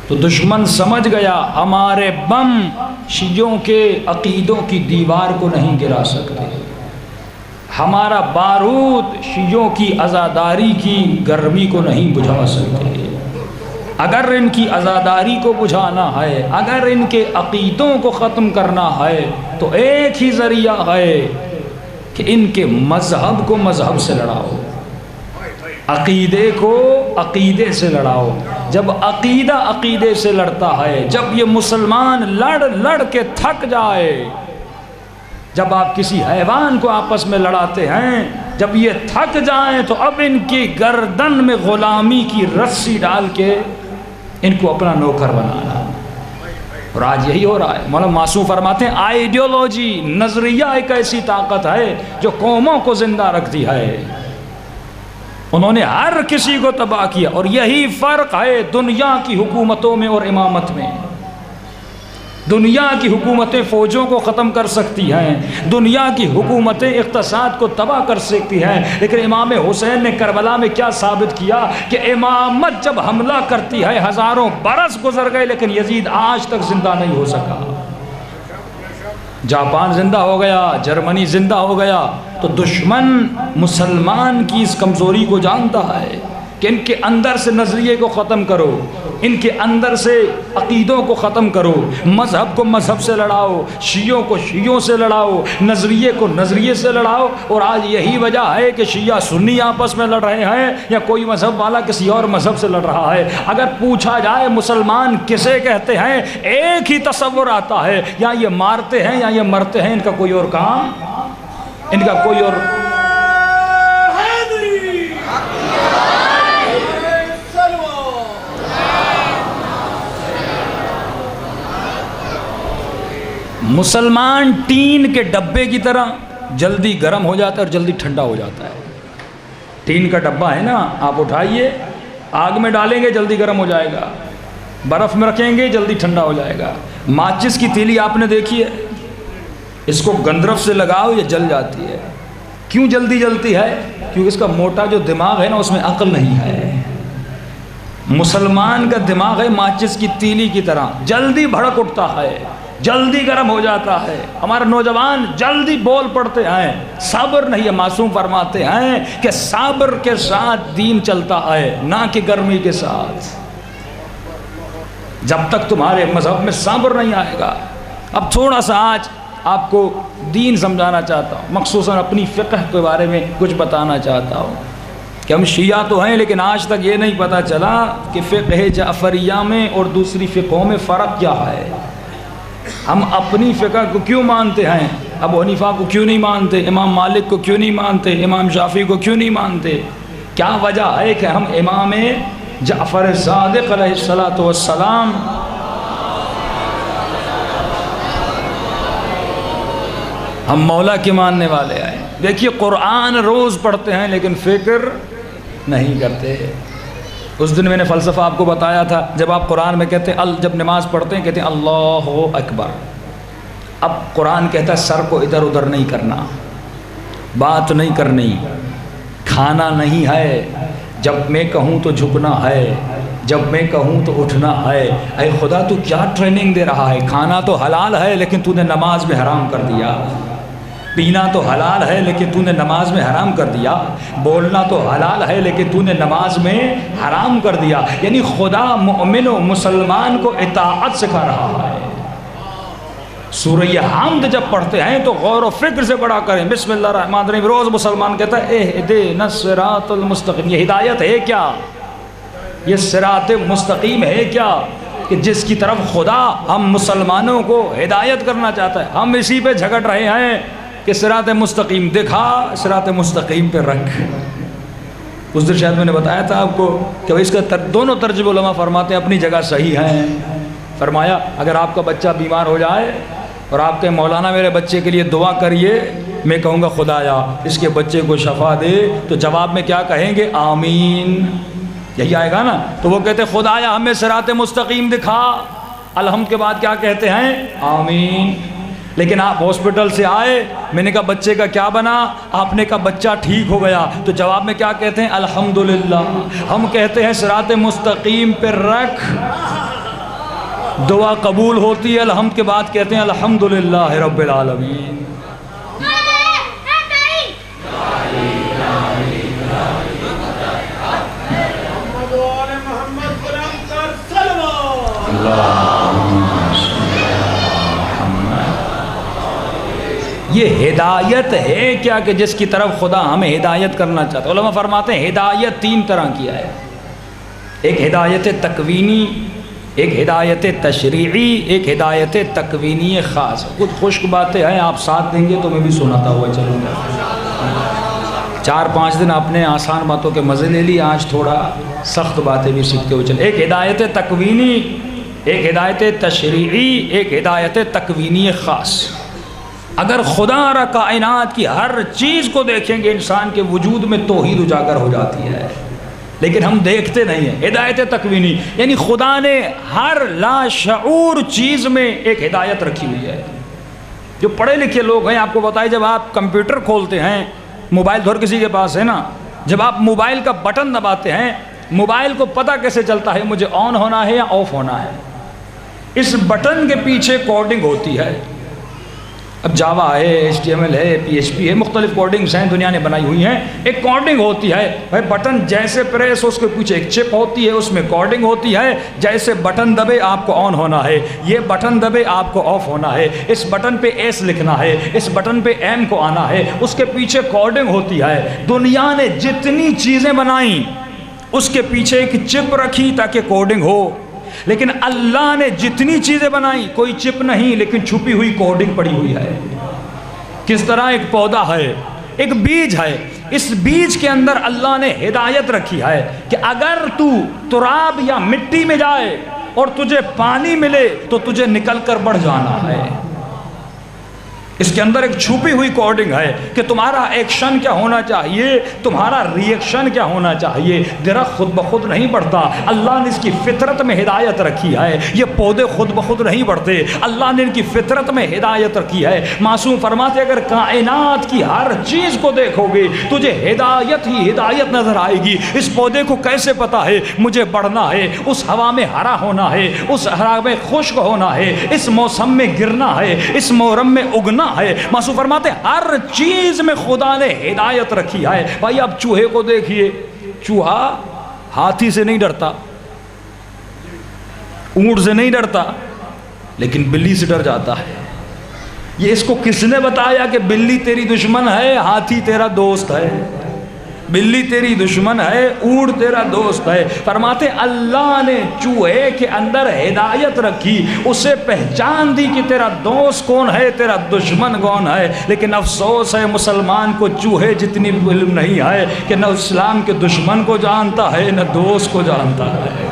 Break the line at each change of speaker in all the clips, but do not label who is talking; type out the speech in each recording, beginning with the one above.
تو دشمن سمجھ گیا ہمارے بم شیعوں کے عقیدوں کی دیوار کو نہیں گرا سکتے، ہمارا بارود شیعوں کی عزاداری کی گرمی کو نہیں بجھا سکتے۔ اگر ان کی عزاداری کو بجھانا ہے، اگر ان کے عقیدوں کو ختم کرنا ہے تو ایک ہی ذریعہ ہے کہ ان کے مذہب کو مذہب سے لڑاؤ، عقیدے کو عقیدے سے لڑاؤ۔ جب عقیدہ عقیدے سے لڑتا ہے، جب یہ مسلمان لڑ کے تھک جائے، جب آپ کسی حیوان کو آپس میں لڑاتے ہیں، جب یہ تھک جائیں تو اب ان کی گردن میں غلامی کی رسی ڈال کے ان کو اپنا نوکر بنانا۔ اور آج یہی ہو رہا ہے۔ مولانا معصوم فرماتے ہیں آئیڈیولوجی، نظریہ ایک ایسی طاقت ہے جو قوموں کو زندہ رکھتی ہے۔ انہوں نے ہر کسی کو تباہ کیا، اور یہی فرق ہے دنیا کی حکومتوں میں اور امامت میں۔ دنیا کی حکومتیں فوجوں کو ختم کر سکتی ہیں، دنیا کی حکومتیں اقتصاد کو تباہ کر سکتی ہیں، لیکن امام حسین نے کربلا میں کیا ثابت کیا کہ امامت جب حملہ کرتی ہے ہزاروں برس گزر گئے لیکن یزید آج تک زندہ نہیں ہو سکا۔ جاپان زندہ ہو گیا، جرمنی زندہ ہو گیا، تو دشمن مسلمان کی اس کمزوری کو جانتا ہے کہ ان کے اندر سے نظریے کو ختم کرو، ان کے اندر سے عقیدوں کو ختم کرو، مذہب کو مذہب سے لڑاؤ، شیعوں کو شیعوں سے لڑاؤ، نظریے کو نظریے سے لڑاؤ۔ اور آج یہی وجہ ہے کہ شیعہ سنی آپس میں لڑ رہے ہیں یا کوئی مذہب والا کسی اور مذہب سے لڑ رہا ہے۔ اگر پوچھا جائے مسلمان کسے کہتے ہیں، ایک ہی تصور آتا ہے، یا یہ مارتے ہیں یا یہ مرتے ہیں، ان کا کوئی اور کام، ان کا کوئی اور۔ مسلمان ٹین کے ڈبے کی طرح جلدی گرم ہو جاتا ہے اور جلدی ٹھنڈا ہو جاتا ہے۔ ٹین کا ڈبہ ہے نا، آپ اٹھائیے، آگ میں ڈالیں گے جلدی گرم ہو جائے گا، برف میں رکھیں گے جلدی ٹھنڈا ہو جائے گا۔ ماچس کی تیلی آپ نے دیکھی ہے، اس کو گندرف سے لگاؤ یہ جل جاتی ہے۔ کیوں جلدی جلتی ہے؟ کیونکہ اس کا موٹا جو دماغ ہے نا، اس میں عقل نہیں ہے۔ مسلمان کا دماغ ہے ماچس کی تیلی کی طرح، جلدی بھڑک اٹھتا ہے، جلدی گرم ہو جاتا ہے۔ ہمارے نوجوان جلدی بول پڑتے ہیں، صبر نہیں ہے۔ معصوم فرماتے ہیں کہ صبر کے ساتھ دین چلتا ہے، نہ کہ گرمی کے ساتھ۔ جب تک تمہارے مذہب میں صبر نہیں آئے گا۔ اب تھوڑا سا آج آپ کو دین سمجھانا چاہتا ہوں، مخصوصاً اپنی فقہ کے بارے میں کچھ بتانا چاہتا ہوں کہ ہم شیعہ تو ہیں لیکن آج تک یہ نہیں پتہ چلا کہ فقہ جعفریہ میں اور دوسری فقہوں میں فرق کیا ہے۔ ہم اپنی فقہ کو کیوں مانتے ہیں، ابو حنیفہ کو کیوں نہیں مانتے، امام مالک کو کیوں نہیں مانتے، امام شافعی کو کیوں نہیں مانتے؟ کیا وجہ ہے کہ ہم امام جعفر صادق علیہ الصلوۃ والسلام ہم مولا کے ماننے والے ہیں۔ دیکھیے قرآن روز پڑھتے ہیں لیکن فکر نہیں کرتے۔ اس دن میں نے فلسفہ آپ کو بتایا تھا، جب آپ قرآن میں کہتے ہیں، جب نماز پڑھتے ہیں کہتے ہیں اللہ اکبر، اب قرآن کہتا ہے سر کو ادھر ادھر نہیں کرنا، بات نہیں کرنی، کھانا نہیں ہے، جب میں کہوں تو جھکنا ہے، جب میں کہوں تو اٹھنا ہے۔ اے خدا تو کیا ٹریننگ دے رہا ہے، کھانا تو حلال ہے لیکن تو نے نماز میں حرام کر دیا، پینا تو حلال ہے لیکن تو نے نماز میں حرام کر دیا، بولنا تو حلال ہے لیکن تو نے نماز میں حرام کر دیا۔ یعنی خدا مؤمن و مسلمان کو اطاعت سکھا رہا ہے۔ سورہ حمد جب پڑھتے ہیں تو غور و فکر سے پڑھا کریں، بسم اللہ الرحمن الرحیم۔ روز مسلمان کہتا ہے اہدنا الصراط المستقیم، یہ ہدایت ہے کیا؟ یہ صراط مستقیم ہے کیا کہ جس کی طرف خدا ہم مسلمانوں کو ہدایت کرنا چاہتا ہے؟ ہم اسی پہ جھگڑ رہے ہیں کہ صراط مستقیم دکھا، صراط مستقیم پہ رکھ۔ اس دن شاید میں نے بتایا تھا آپ کو کہ اس کا دونوں ترجمے علماء فرماتے ہیں اپنی جگہ صحیح ہیں۔ فرمایا اگر آپ کا بچہ بیمار ہو جائے اور آپ کہیں مولانا میرے بچے کے لیے دعا کریے، میں کہوں گا خدایا اس کے بچے کو شفا دے، تو جواب میں کیا کہیں گے؟ آمین، یہی آئے گا نا۔ تو وہ کہتے خدایا ہمیں صراط مستقیم دکھا، الحمد کے بعد کیا کہتے ہیں؟ آمین۔ لیکن آپ ہاسپٹل سے آئے، میں نے کہا بچے کا کیا بنا؟ آپ نے کہا بچہ ٹھیک ہو گیا، تو جواب میں کیا کہتے ہیں؟ الحمدللہ۔ ہم کہتے ہیں صراط مستقیم پر رکھ، دعا قبول ہوتی ہے، الحمد کے بعد کہتے ہیں الحمدللہ رب العالمین۔ یہ ہدایت ہے کیا کہ جس کی طرف خدا ہمیں ہدایت کرنا چاہتا ہے؟ علماء فرماتے ہیں ہدایت تین طرح کی ہے، ایک ہدایت تکوینی، ایک ہدایت تشریعی، ایک ہدایت تکوینی خاص۔ کچھ خشک باتیں ہیں، آپ ساتھ دیں گے تو میں بھی سناتا ہوا چلوں گا۔ 4-5 دن آپ نے آسان باتوں کے مزے لے لی، آج تھوڑا سخت باتیں بھی سیکھتے ہوئے چلیں۔ ایک ہدایت تکوینی، ایک ہدایت تشریعی، ایک ہدایت تکوینی خاص۔ اگر خدا را کائنات کی ہر چیز کو دیکھیں گے انسان کے وجود میں توحید اجاگر ہو جاتی ہے، لیکن ہم دیکھتے نہیں ہیں۔ ہدایت تکوینی یعنی خدا نے ہر لاشعور چیز میں ایک ہدایت رکھی ہوئی ہے۔ جو پڑھے لکھے لوگ ہیں آپ کو بتائیں، جب آپ کمپیوٹر کھولتے ہیں، موبائل تو ہر کسی کے پاس ہے نا، جب آپ موبائل کا بٹن دباتے ہیں، موبائل کو پتہ کیسے چلتا ہے مجھے آن ہونا ہے یا آف ہونا ہے؟ اس بٹن کے پیچھے کوڈنگ ہوتی ہے۔ اب جاوا ہے، HTML ہے، PHP ہے، مختلف کوڈنگز ہیں دنیا نے بنائی ہوئی ہیں۔ ایک کوڈنگ ہوتی ہے بھائی، بٹن جیسے پریس اس کے پیچھے ایک چپ ہوتی ہے، اس میں کوڈنگ ہوتی ہے۔ جیسے بٹن دبے آپ کو آن ہونا ہے، یہ بٹن دبے آپ کو آف ہونا ہے، اس بٹن پہ ایس لکھنا ہے، اس بٹن پہ ایم کو آنا ہے، اس کے پیچھے کوڈنگ ہوتی ہے۔ دنیا نے جتنی چیزیں بنائیں اس کے پیچھے ایک چپ رکھی تاکہ کوڈنگ ہو، لیکن اللہ نے جتنی چیزیں بنائیں کوئی چپ نہیں، لیکن چھپی ہوئی کوڈنگ پڑی ہوئی ہے۔ کس طرح ایک پودا ہے، ایک بیج ہے، اس بیج کے اندر اللہ نے ہدایت رکھی ہے کہ اگر تو تراب یا مٹی میں جائے اور تجھے پانی ملے تو تجھے نکل کر بڑھ جانا ہے۔ اس کے اندر ایک چھپی ہوئی کوڈنگ ہے کہ تمہارا ایکشن کیا ہونا چاہیے، تمہارا ری ایکشن کیا ہونا چاہیے۔ درخت خود بخود نہیں بڑھتا، اللہ نے اس کی فطرت میں ہدایت رکھی ہے۔ یہ پودے خود بخود نہیں بڑھتے، اللہ نے ان کی فطرت میں ہدایت رکھی ہے۔ معصوم فرماتے اگر کائنات کی ہر چیز کو دیکھو گے تجھے ہدایت ہی ہدایت نظر آئے گی۔ اس پودے کو کیسے پتا ہے مجھے بڑھنا ہے، اس ہوا میں ہرا ہونا ہے، اس ہوا میں خشک ہونا ہے، اس موسم میں گرنا ہے، اس محرم میں اگنا ہے۔ معصوم فرماتے ہر چیز میں خدا نے ہدایت رکھی ہے۔ بھائی آپ چوہے کو دیکھیے، چوہا ہاتھی سے نہیں ڈرتا، اونٹ سے نہیں ڈرتا، لیکن بلی سے ڈر جاتا ہے۔ یہ اس کو کس نے بتایا کہ بلی تیری دشمن ہے، ہاتھی تیرا دوست ہے؟ بلی تیری دشمن ہے، اونٹ تیرا دوست ہے۔ فرماتے اللہ نے چوہے کے اندر ہدایت رکھی، اسے پہچان دی کہ تیرا دوست کون ہے، تیرا دشمن کون ہے۔ لیکن افسوس ہے مسلمان کو چوہے جتنی علم نہیں ہے کہ نہ اسلام کے دشمن کو جانتا ہے نہ دوست کو جانتا ہے۔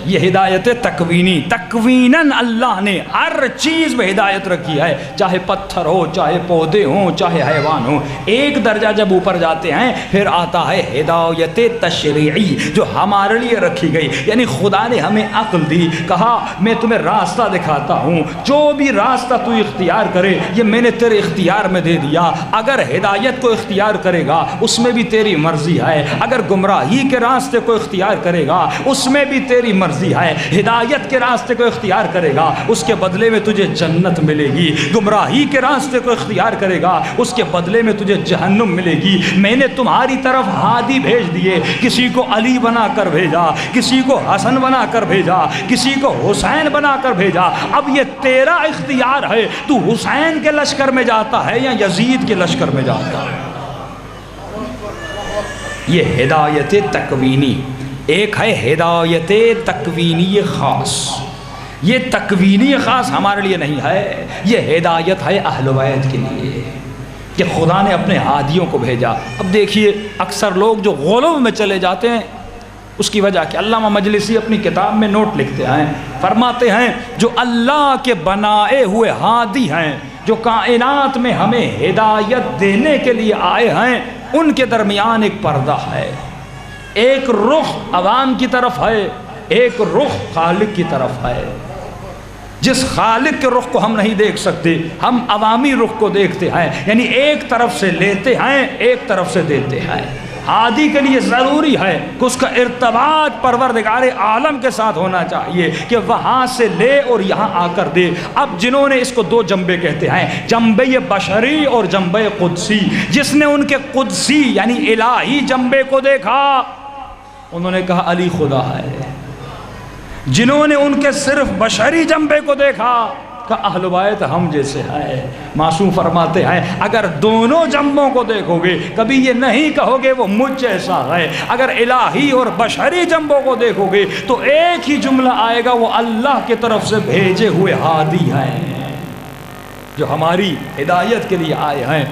یہ ہدایت تکوینی، تکویناً اللہ نے ہر چیز میں ہدایت رکھی ہے، چاہے پتھر ہو، چاہے پودے ہوں، چاہے حیوان ہوں۔ ایک درجہ جب اوپر جاتے ہیں پھر آتا ہے ہدایت تشریعی جو ہمارے لیے رکھی گئی، یعنی خدا نے ہمیں عقل دی، کہا میں تمہیں راستہ دکھاتا ہوں، جو بھی راستہ تو اختیار کرے یہ میں نے تیرے اختیار میں دے دیا۔ اگر ہدایت کو اختیار کرے گا اس میں بھی تیری مرضی ہے، اگر گمراہی کے راستے کو اختیار کرے گا اس میں بھی تیری مرضی ہے۔ ہدایت کے راستے کو اختیار کرے گا اس کے بدلے میں تجھے جنت ملے گی، گمراہی کے راستے کو اختیار کرے گا اس کے بدلے میں تجھے جہنم ملے گی۔ میں نے تمہاری طرف ہادی بھیج دیے، کسی کو علی بنا کر بھیجا، کسی کو حسن بنا کر بھیجا، کسی کو حسین بنا کر بھیجا۔ اب یہ تیرا اختیار ہے، تو حسین کے لشکر میں جاتا ہے یا یزید کے لشکر میں جاتا ہے۔ یہ ہدایت تکوینی۔ ایک ہے ہدایت تکوینی خاص، یہ تکوینی خاص ہمارے لیے نہیں ہے، یہ ہدایت ہے اہل بیت کے لیے کہ خدا نے اپنے ہادیوں کو بھیجا۔ اب دیکھیے اکثر لوگ جو غلو میں چلے جاتے ہیں اس کی وجہ کہ علامہ مجلسی اپنی کتاب میں نوٹ لکھتے ہیں، فرماتے ہیں جو اللہ کے بنائے ہوئے ہادی ہیں، جو کائنات میں ہمیں ہدایت دینے کے لیے آئے ہیں، ان کے درمیان ایک پردہ ہے، ایک رخ عوام کی طرف ہے، ایک رخ خالق کی طرف ہے۔ جس خالق کے رخ کو ہم نہیں دیکھ سکتے ہم عوامی رخ کو دیکھتے ہیں، یعنی ایک طرف سے لیتے ہیں ایک طرف سے دیتے ہیں۔ ہادی کے لیے ضروری ہے کہ اس کا ارتباط پروردگار عالم کے ساتھ ہونا چاہیے کہ وہاں سے لے اور یہاں آ کر دے۔ اب جنہوں نے اس کو دو جنبے کہتے ہیں، جنبے بشری اور جنبے قدسی، جس نے ان کے قدسی یعنی الہی جنبے کو دیکھا انہوں نے کہا علی خدا ہے، جنہوں نے ان کے صرف بشری جنبے کو دیکھا کہ اہل بیت ہم جیسے ہیں۔ معصوم فرماتے ہیں اگر دونوں جنبوں کو دیکھو گے کبھی یہ نہیں کہو گے وہ مجھ جیسا ہے، اگر الہی اور بشری جنبوں کو دیکھو گے تو ایک ہی جملہ آئے گا، وہ اللہ کی طرف سے بھیجے ہوئے ہادی ہیں جو ہماری ہدایت کے لیے آئے ہیں۔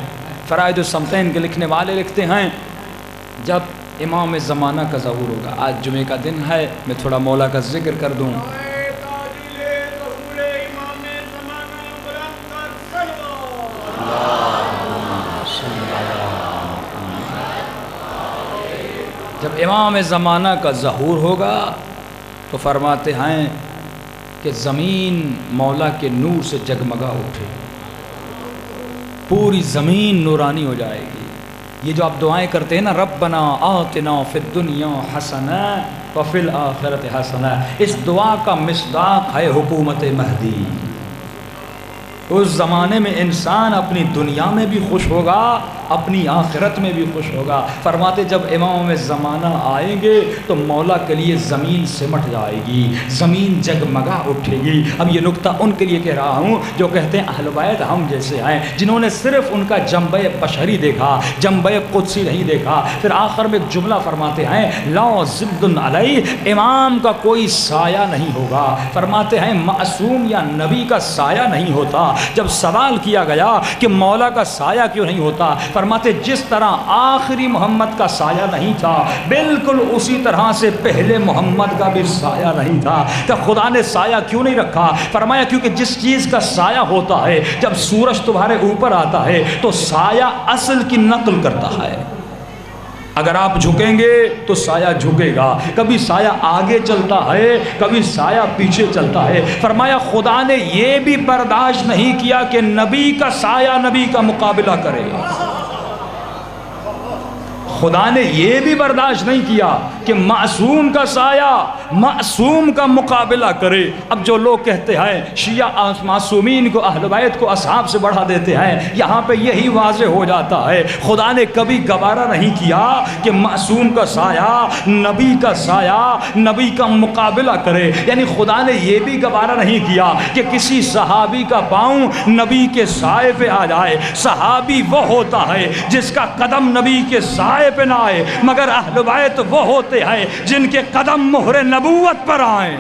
فرائض الصمتین کے لکھنے والے لکھتے ہیں جب امام زمانہ کا ظہور ہوگا، آج جمعہ کا دن ہے، میں تھوڑا مولا کا ذکر کر دوں۔ جب امام زمانہ کا ظہور ہوگا تو فرماتے ہیں کہ زمین مولا کے نور سے جگمگا اٹھے، پوری زمین نورانی ہو جائے گی۔ یہ جو آپ دعائیں کرتے ہیں نا، ربنا آتنا فی الدنیا حسنہ وفی الآخرۃ حسنہ، اس دعا کا مصداق ہے حکومت مہدی۔ اس زمانے میں انسان اپنی دنیا میں بھی خوش ہوگا، اپنی آخرت میں بھی خوش ہوگا۔ فرماتے جب امام زمانہ آئیں گے تو مولا کے لیے زمین سمٹ جائے گی، زمین جگمگا اٹھے گی۔ اب یہ نکتہ ان کے لیے کہہ رہا ہوں جو کہتے ہیں اہل بیت ہم جیسے ہیں، جنہوں نے صرف ان کا جنبہ بشری دیکھا، جنبہ قدسی نہیں دیکھا۔ پھر آخر میں ایک جملہ فرماتے ہیں لا ضد علیہ، امام کا کوئی سایہ نہیں ہوگا۔ فرماتے ہیں معصوم یا نبی کا سایہ نہیں ہوتا۔ جب سوال کیا گیا کہ مولا کا سایہ کیوں نہیں ہوتا، فرماتے جس طرح آخری محمد کا سایہ نہیں تھا بالکل اسی طرح سے پہلے محمد کا بھی سایہ نہیں تھا۔ کہ خدا نے سایہ کیوں نہیں رکھا؟ فرمایا کیونکہ جس چیز کا سایہ ہوتا ہے، جب سورج تمہارے اوپر آتا ہے تو سایہ اصل کی نقل کرتا ہے۔ اگر آپ جھکیں گے تو سایہ جھکے گا، کبھی سایہ آگے چلتا ہے کبھی سایہ پیچھے چلتا ہے۔ فرمایا خدا نے یہ بھی برداشت نہیں کیا کہ نبی کا سایہ نبی کا مقابلہ کرے، خدا نے یہ بھی برداشت نہیں کیا کہ معصوم کا سایہ معصوم کا مقابلہ کرے۔ اب جو لوگ کہتے ہیں شیعہ معصومین کو اہل بیت کو اصحاب سے بڑھا دیتے ہیں، یہاں پہ یہی واضح ہو جاتا ہے خدا نے کبھی گوارا نہیں کیا کہ معصوم کا سایہ نبی کا سایہ نبی کا مقابلہ کرے۔ یعنی خدا نے یہ بھی گوارا نہیں کیا کہ کسی صحابی کا پاؤں نبی کے سائے پہ آ جائے۔ صحابی وہ ہوتا ہے جس کا قدم نبی کے سائے پہ نہ آئے، مگر اہل بیت وہ ہوتے ہیں جن کے قدم مہر نبوت پر آئیں۔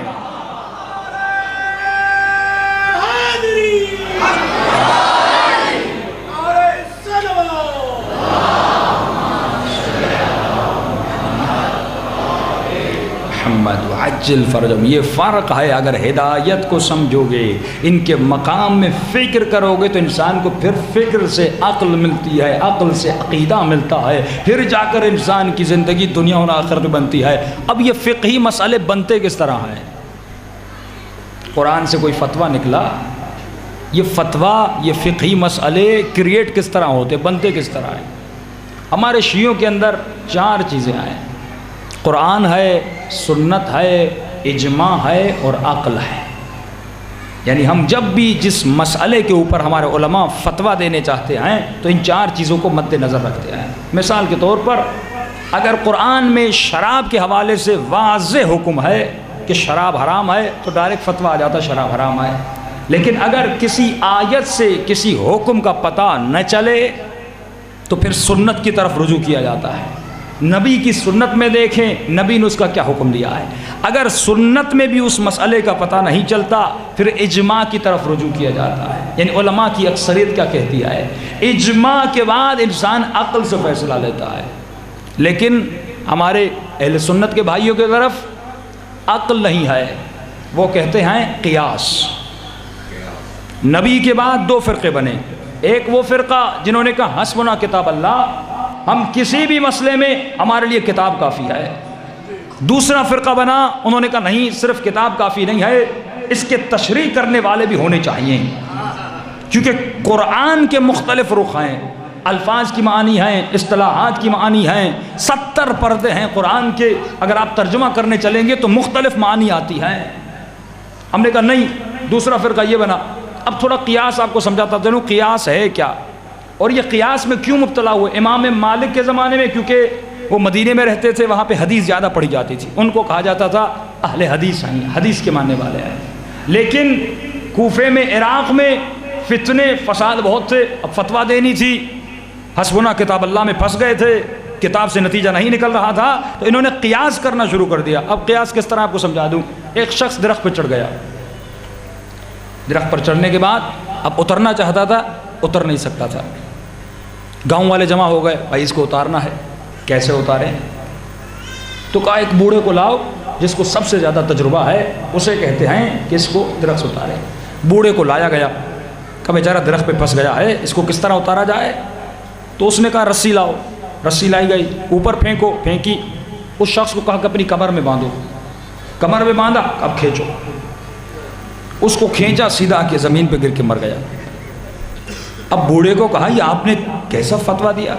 محمد وعجل فرجهم، یہ فرق ہے۔ اگر ہدایت کو سمجھو گے، ان کے مقام میں فکر کرو گے تو انسان کو پھر فکر سے عقل ملتی ہے، عقل سے عقیدہ ملتا ہے، پھر جا کر انسان کی زندگی دنیا اور آخرت میں بنتی ہے۔ اب یہ فقہی مسئلے بنتے کس طرح ہیں؟ قرآن سے کوئی فتویٰ نکلا، یہ فتویٰ یہ فقہی مسئلے کریٹ کس طرح ہوتے، بنتے کس طرح ہیں؟ ہمارے شیعوں کے اندر 4 چیزیں آئیں، قرآن ہے، سنت ہے، اجماع ہے اور عقل ہے۔ یعنی ہم جب بھی جس مسئلے کے اوپر ہمارے علماء فتویٰ دینے چاہتے ہیں تو ان 4 چیزوں کو مد نظر رکھتے ہیں۔ مثال کے طور پر اگر قرآن میں شراب کے حوالے سے واضح حکم ہے کہ شراب حرام ہے تو ڈائریکٹ فتویٰ آ جاتا شراب حرام ہے۔ لیکن اگر کسی آیت سے کسی حکم کا پتہ نہ چلے تو پھر سنت کی طرف رجوع کیا جاتا ہے۔ نبی کی سنت میں دیکھیں نبی نے اس کا کیا حکم دیا ہے۔ اگر سنت میں بھی اس مسئلے کا پتہ نہیں چلتا پھر اجماع کی طرف رجوع کیا جاتا ہے۔ یعنی علماء کی اکثریت کیا کہتی ہے، اجماع کے بعد انسان عقل سے فیصلہ لیتا ہے۔ لیکن ہمارے اہل سنت کے بھائیوں کی طرف عقل نہیں ہے، وہ کہتے ہیں قیاس۔ نبی کے بعد 2 فرقے بنے، ایک وہ فرقہ جنہوں نے کہا حسبنا کتاب اللہ، ہم کسی بھی مسئلے میں ہمارے لیے کتاب کافی ہے۔ دوسرا فرقہ بنا، انہوں نے کہا نہیں صرف کتاب کافی نہیں ہے، اس کے تشریح کرنے والے بھی ہونے چاہیے، کیونکہ قرآن کے مختلف رخ ہیں۔ الفاظ کی معانی ہیں، اصطلاحات کی معانی ہیں، 70 پردے ہیں قرآن کے، اگر آپ ترجمہ کرنے چلیں گے تو مختلف معانی آتی ہیں۔ ہم نے کہا نہیں، دوسرا فرقہ یہ بنا۔ اب تھوڑا قیاس آپ کو سمجھاتا چلوں، قیاس ہے کیا اور یہ قیاس میں کیوں مبتلا ہوئے۔ امام مالک کے زمانے میں کیونکہ وہ مدینے میں رہتے تھے، وہاں پہ حدیث زیادہ پڑھی جاتی تھی، ان کو کہا جاتا تھا اہل حدیث ہیں، حدیث کے ماننے والے ہیں۔ لیکن کوفے میں، عراق میں فتنے فساد بہت تھے، اب فتویٰ دینی تھی، حسبنا کتاب اللہ میں پھنس گئے تھے، کتاب سے نتیجہ نہیں نکل رہا تھا، تو انہوں نے قیاس کرنا شروع کر دیا۔ اب قیاس کس طرح آپ کو سمجھا دوں۔ ایک شخص درخت پہ چڑھ گیا، درخت پر چڑھنے کے بعد اب اترنا چاہتا تھا، اتر نہیں سکتا تھا۔ گاؤں والے جمع ہو گئے، بھائی اس کو اتارنا ہے، کیسے اتاریں؟ تو کہا ایک بوڑھے کو لاؤ جس کو سب سے زیادہ تجربہ ہے، اسے کہتے ہیں کہ اس کو درخت سے اتاریں۔ بوڑھے کو لایا گیا، کہا بیچارہ درخت پہ پھنس گیا ہے، اس کو کس طرح اتارا جائے؟ تو اس نے کہا رسی لاؤ، رسی لائی گئی، اوپر پھینکو، پھینکی۔ اس شخص کو کہا کہ اپنی کمر میں باندھو، کمر میں باندھا، اب کھینچو۔ اس کو کھینچا، سیدھا کے زمین پہ گر کے مر گیا۔ اب بوڑھے کو کہا یہ آپ نے کیسا فتویٰ دیا؟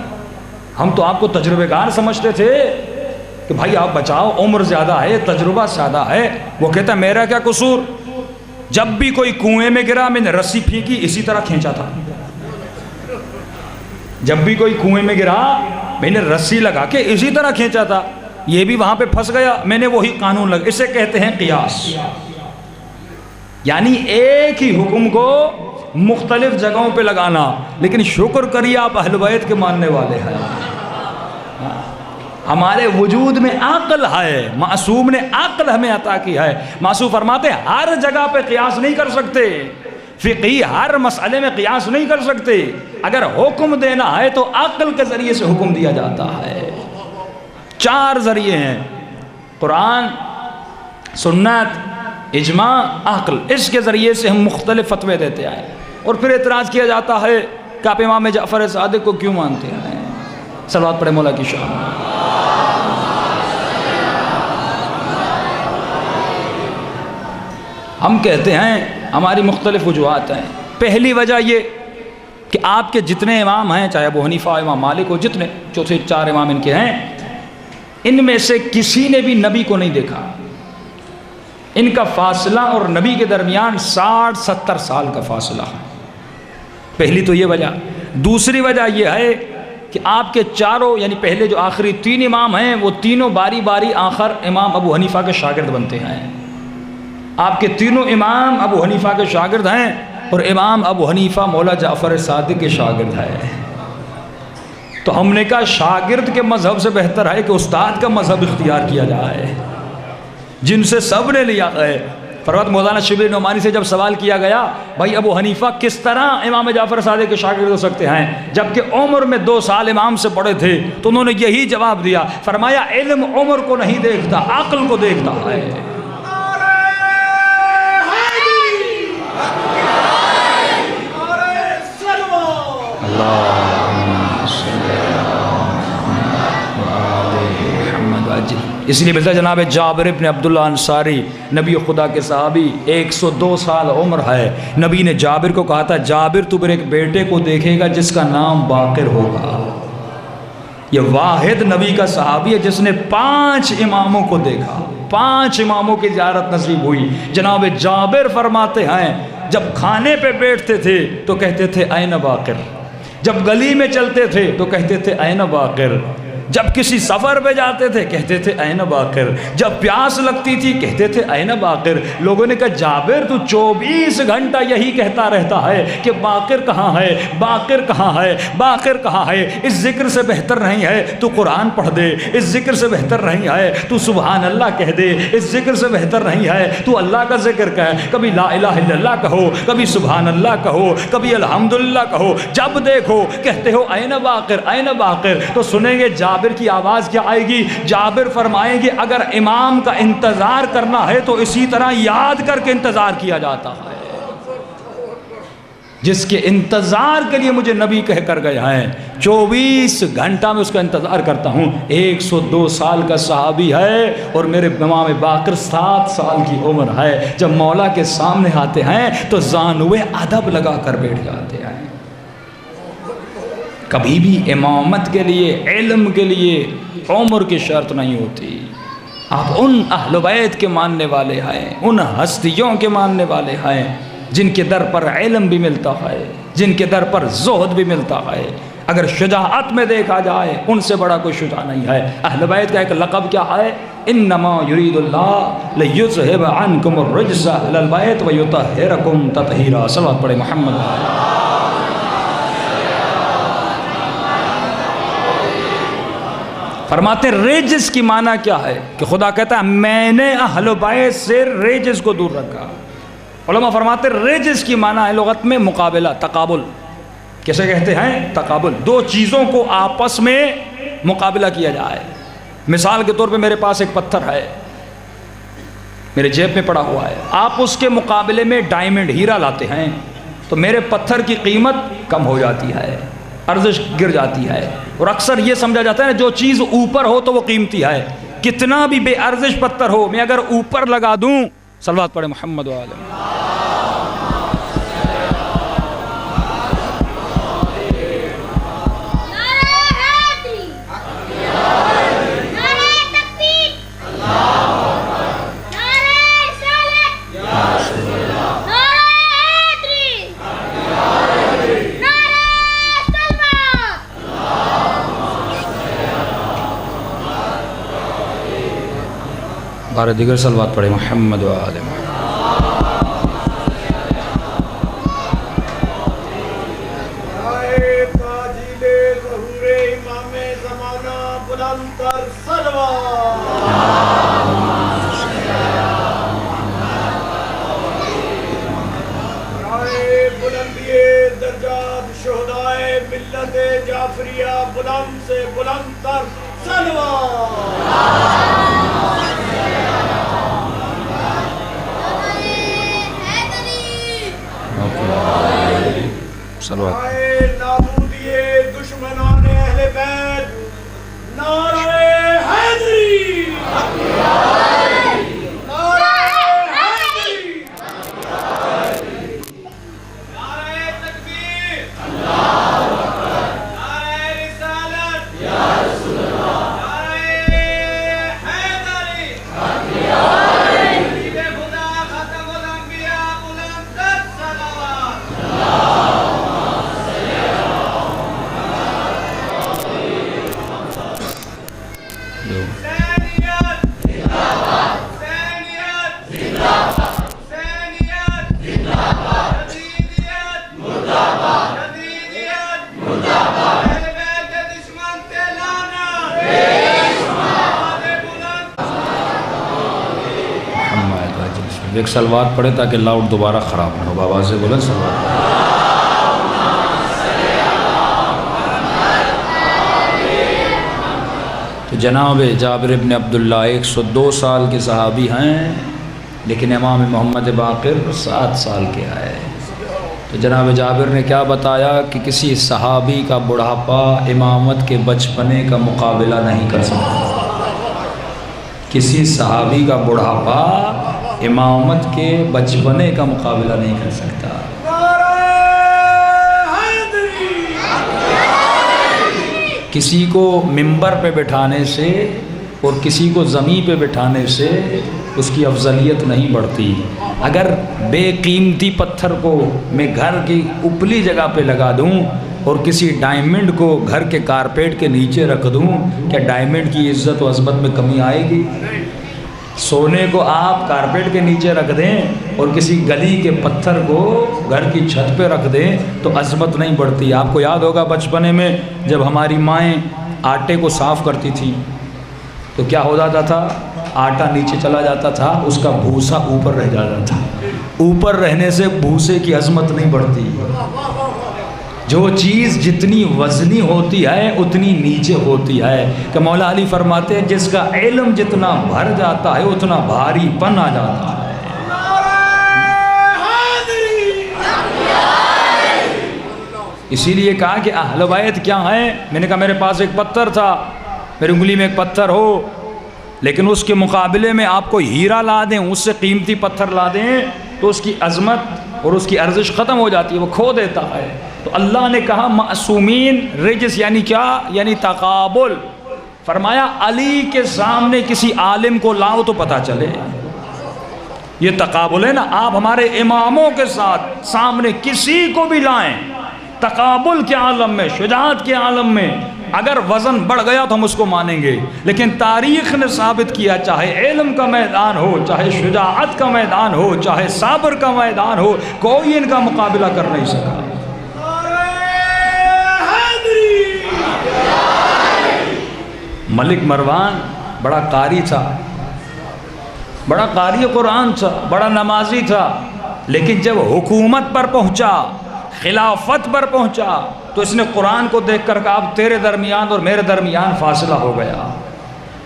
ہم تو آپ کو تجربے کار سمجھتے تھے کہ بھائی آپ بچاؤ، عمر زیادہ ہے، تجربہ زیادہ ہے۔ وہ کہتا ہے میرا کیا قصور، جب بھی کوئی کنویں میں گرا میں نے رسی پھینکی، اسی طرح کھینچا تھا۔ جب بھی کوئی کنویں میں گرا میں نے رسی لگا کے اسی طرح کھینچا تھا، یہ بھی وہاں پہ پھنس گیا، میں نے وہی قانون لگا۔ اسے کہتے ہیں قیاس، یعنی ایک ہی حکم کو مختلف جگہوں پہ لگانا۔ لیکن شکر کریے آپ اہل بیت کے ماننے والے ہیں، ہمارے وجود میں عقل ہے، معصوم نے عقل ہمیں عطا کی ہے۔ معصوم فرماتے ہیں ہر جگہ پہ قیاس نہیں کر سکتے، فقہی ہر مسئلے میں قیاس نہیں کر سکتے۔ اگر حکم دینا ہے تو عقل کے ذریعے سے حکم دیا جاتا ہے۔ 4 ذریعے ہیں، قرآن، سنت، اجماع، عقل۔ اس کے ذریعے سے ہم مختلف فتوے دیتے آئے۔ اور پھر اعتراض کیا جاتا ہے کہ آپ امام جعفر صادق کو کیوں مانتے ہیں؟ صلوات پڑھے مولا کی شان۔ ہم کہتے ہیں ہماری مختلف وجوہات ہیں۔ پہلی وجہ یہ کہ آپ کے جتنے امام ہیں، چاہے ابو حنیفہ، امام مالک ہو، جتنے چوتھے 4 امام ان کے ہیں، ان میں سے کسی نے بھی نبی کو نہیں دیکھا۔ ان کا فاصلہ اور نبی کے درمیان 60-70 سال کا فاصلہ ہے۔ پہلی تو یہ وجہ۔ دوسری وجہ یہ ہے کہ آپ کے چاروں، یعنی پہلے جو آخری 3 امام ہیں، وہ تینوں باری باری آخر امام ابو حنیفہ کے شاگرد بنتے ہیں۔ آپ کے تینوں امام ابو حنیفہ کے شاگرد ہیں، اور امام ابو حنیفہ مولا جعفر صادق کے شاگرد ہے۔ تو ہم نے کہا شاگرد کے مذہب سے بہتر ہے کہ استاد کا مذہب اختیار کیا جائے، جن سے سب نے لیا ہے۔ فرماتے مولانا شبیر نعمانی سے جب سوال کیا گیا بھائی ابو حنیفہ کس طرح امام جعفر صادق کے شاگرد ہو سکتے ہیں، جبکہ عمر میں 2 سال امام سے بڑے تھے، تو انہوں نے یہی جواب دیا، فرمایا علم عمر کو نہیں دیکھتا، عقل کو دیکھتا ہے۔ اس لیے ملتا جناب جابر ابن عبداللہ انصاری، نبی خدا کے صحابی، 102 سال عمر ہے۔ نبی نے جابر کو کہا تھا جابر تو میرے ایک بیٹے کو دیکھے گا جس کا نام باقر ہوگا۔ یہ واحد نبی کا صحابی ہے جس نے 5 اماموں کو دیکھا، 5 اماموں کی زیارت نصیب ہوئی۔ جناب جابر فرماتے ہیں جب کھانے پہ بیٹھتے تھے تو کہتے تھے این باقر، جب گلی میں چلتے تھے تو کہتے تھے این باقر، جب کسی سفر پہ جاتے تھے کہتے تھے این باقر، جب پیاس لگتی تھی کہتے تھے این باقر۔ لوگوں نے کہا جابر تو 24 گھنٹہ یہی کہتا رہتا ہے کہ باقر کہاں ہے، باقر کہاں ہے، باقر کہاں ہے۔ اس ذکر سے بہتر نہیں ہے تو قرآن پڑھ دے، اس ذکر سے بہتر نہیں ہے تو سبحان اللہ کہہ دے، اس ذکر سے بہتر نہیں ہے تو اللہ کا ذکر کہہ، کبھی لا الہ الا اللہ کہو، کبھی سبحان اللہ کہو، کبھی الحمدللہ کہو، جب دیکھو کہتے ہو این باقر، این باقر۔ تو سنیں گے جابر کی آواز کیا آئے گی؟ جابر فرمائیں گے اگر امام کا انتظار کرنا ہے تو اسی طرح یاد کر کے انتظار کیا جاتا ہے، جس کے انتظار کے لیے مجھے نبی کہہ کر گئے ہیں 24 گھنٹہ میں اس کا انتظار کرتا ہوں۔ 102 سال کا صحابی ہے اور میرے امام باقر 7 سال کی عمر ہے۔ جب مولا کے سامنے آتے ہیں تو زانوے ادب لگا کر بیٹھ جاتے ہیں۔ کبھی بھی امامت کے لیے، علم کے لیے عمر کی شرط نہیں ہوتی۔ آپ ان اہل بیت کے ماننے والے ہیں، ان ہستیوں کے ماننے والے ہیں جن کے در پر علم بھی ملتا ہے، جن کے در پر زہد بھی ملتا ہے۔ اگر شجاعت میں دیکھا جائے ان سے بڑا کوئی شجاع نہیں ہے۔ اہل بیت کا ایک لقب کیا ہے؟ انما یرید اللہ لیذھب عنکم الرجس اہل البیت ویطہرکم تطہیرا۔ صلوات پڑھے محمد۔ فرماتے ہیں رجس کی معنی کیا ہے کہ خدا کہتا ہے میں نے اہل بیت سے رجس کو دور رکھا۔ علماء فرماتے ہیں رجس کی معنی ہے لغت میں مقابلہ، تقابل۔ کیسے کہتے ہیں؟ تقابل، دو چیزوں کو آپس میں مقابلہ کیا جائے۔ مثال کے طور پہ میرے پاس ایک پتھر ہے، میرے جیب میں پڑا ہوا ہے، آپ اس کے مقابلے میں ڈائمنڈ، ہیرا لاتے ہیں تو میرے پتھر کی قیمت کم ہو جاتی ہے، ارزش گر جاتی ہے۔ اور اکثر یہ سمجھا جاتا ہے جو چیز اوپر ہو تو وہ قیمتی ہے، کتنا بھی بے ارزش پتھر ہو میں اگر اوپر لگا دوں، صلوات پڑھے محمد و آلہ۔ بارے دیگر صلوات پڑھے محمد و آلہ محمد۔
درجات شہدائے ملت جعفریہ بلند سے بلند تر صلوات۔ نابودیے دشمنان اہل بیت، نعرہ حیدری، نعرہ حیدری، نعرہ تکبیر، نعرہ رسالت، نعرہ حیدری، حبیب خدا ختم الانبیاء بلند تر صلوات۔
ایک صلوات پڑھے تاکہ لاؤڈ دوبارہ خراب نہ ہو، بابا سے بولیں صلوات۔ تو جناب جابر ابن عبداللہ 102 سال کے صحابی ہیں، لیکن امام محمد باقر 7 سال کے آئے۔ تو جناب جابر نے کیا بتایا کہ کسی صحابی کا بڑھاپا امامت کے بچپنے کا مقابلہ نہیں کر سکتا۔ کسی صحابی کا بڑھاپا امامت کے بچپنے کا مقابلہ نہیں کر سکتا۔ کسی کو ممبر پہ بٹھانے سے اور کسی کو زمین پہ بٹھانے سے اس کی افضلیت نہیں بڑھتی۔ اگر بے قیمتی پتھر کو میں گھر کی اوپلی جگہ پہ لگا دوں اور کسی ڈائمنڈ کو گھر کے کارپیٹ کے نیچے رکھ دوں، کیا ڈائمنڈ کی عزت و عظمت میں کمی آئے گی؟ سونے کو آپ کارپیٹ کے نیچے رکھ دیں اور کسی گلی کے پتھر کو گھر کی چھت پہ رکھ دیں تو عظمت نہیں بڑھتی۔ آپ کو یاد ہوگا بچپنے میں جب ہماری مائیں آٹے کو صاف کرتی تھیں تو کیا ہو جاتا تھا؟ آٹا نیچے چلا جاتا تھا، اس کا بھوسا اوپر رہ جاتا تھا۔ اوپر رہنے سے بھوسے کی عظمت نہیں بڑھتی۔ جو چیز جتنی وزنی ہوتی ہے اتنی نیچے ہوتی ہے، کہ مولا علی فرماتے ہیں جس کا علم جتنا بھر جاتا ہے اتنا بھاری پن آ جاتا ہے۔ اسی لیے کہا کہ اہل بیت کیا ہیں؟ میں نے کہا میرے پاس ایک پتھر تھا، میری انگلی میں ایک پتھر ہو، لیکن اس کے مقابلے میں آپ کو ہیرا لا دیں، اس سے قیمتی پتھر لا دیں تو اس کی عظمت اور اس کی ارزش ختم ہو جاتی ہے، وہ کھو دیتا ہے۔ تو اللہ نے کہا معصومین رجس یعنی کیا؟ یعنی تقابل. فرمایا علی کے سامنے کسی عالم کو لاؤ تو پتہ چلے. یہ تقابل ہے نا. آپ ہمارے اماموں کے ساتھ سامنے کسی کو بھی لائیں تقابل کے عالم میں، شجاعت کے عالم میں، اگر وزن بڑھ گیا تو ہم اس کو مانیں گے. لیکن تاریخ نے ثابت کیا چاہے علم کا میدان ہو، چاہے شجاعت کا میدان ہو، چاہے صبر کا میدان ہو، کوئی ان کا مقابلہ کر نہیں سکا. ملک مروان بڑا قاری تھا، بڑا قاری قرآن تھا، بڑا نمازی تھا، لیکن جب حکومت پر پہنچا، خلافت پر پہنچا، تو اس نے قرآن کو دیکھ کر کہا اب تیرے درمیان اور میرے درمیان فاصلہ ہو گیا.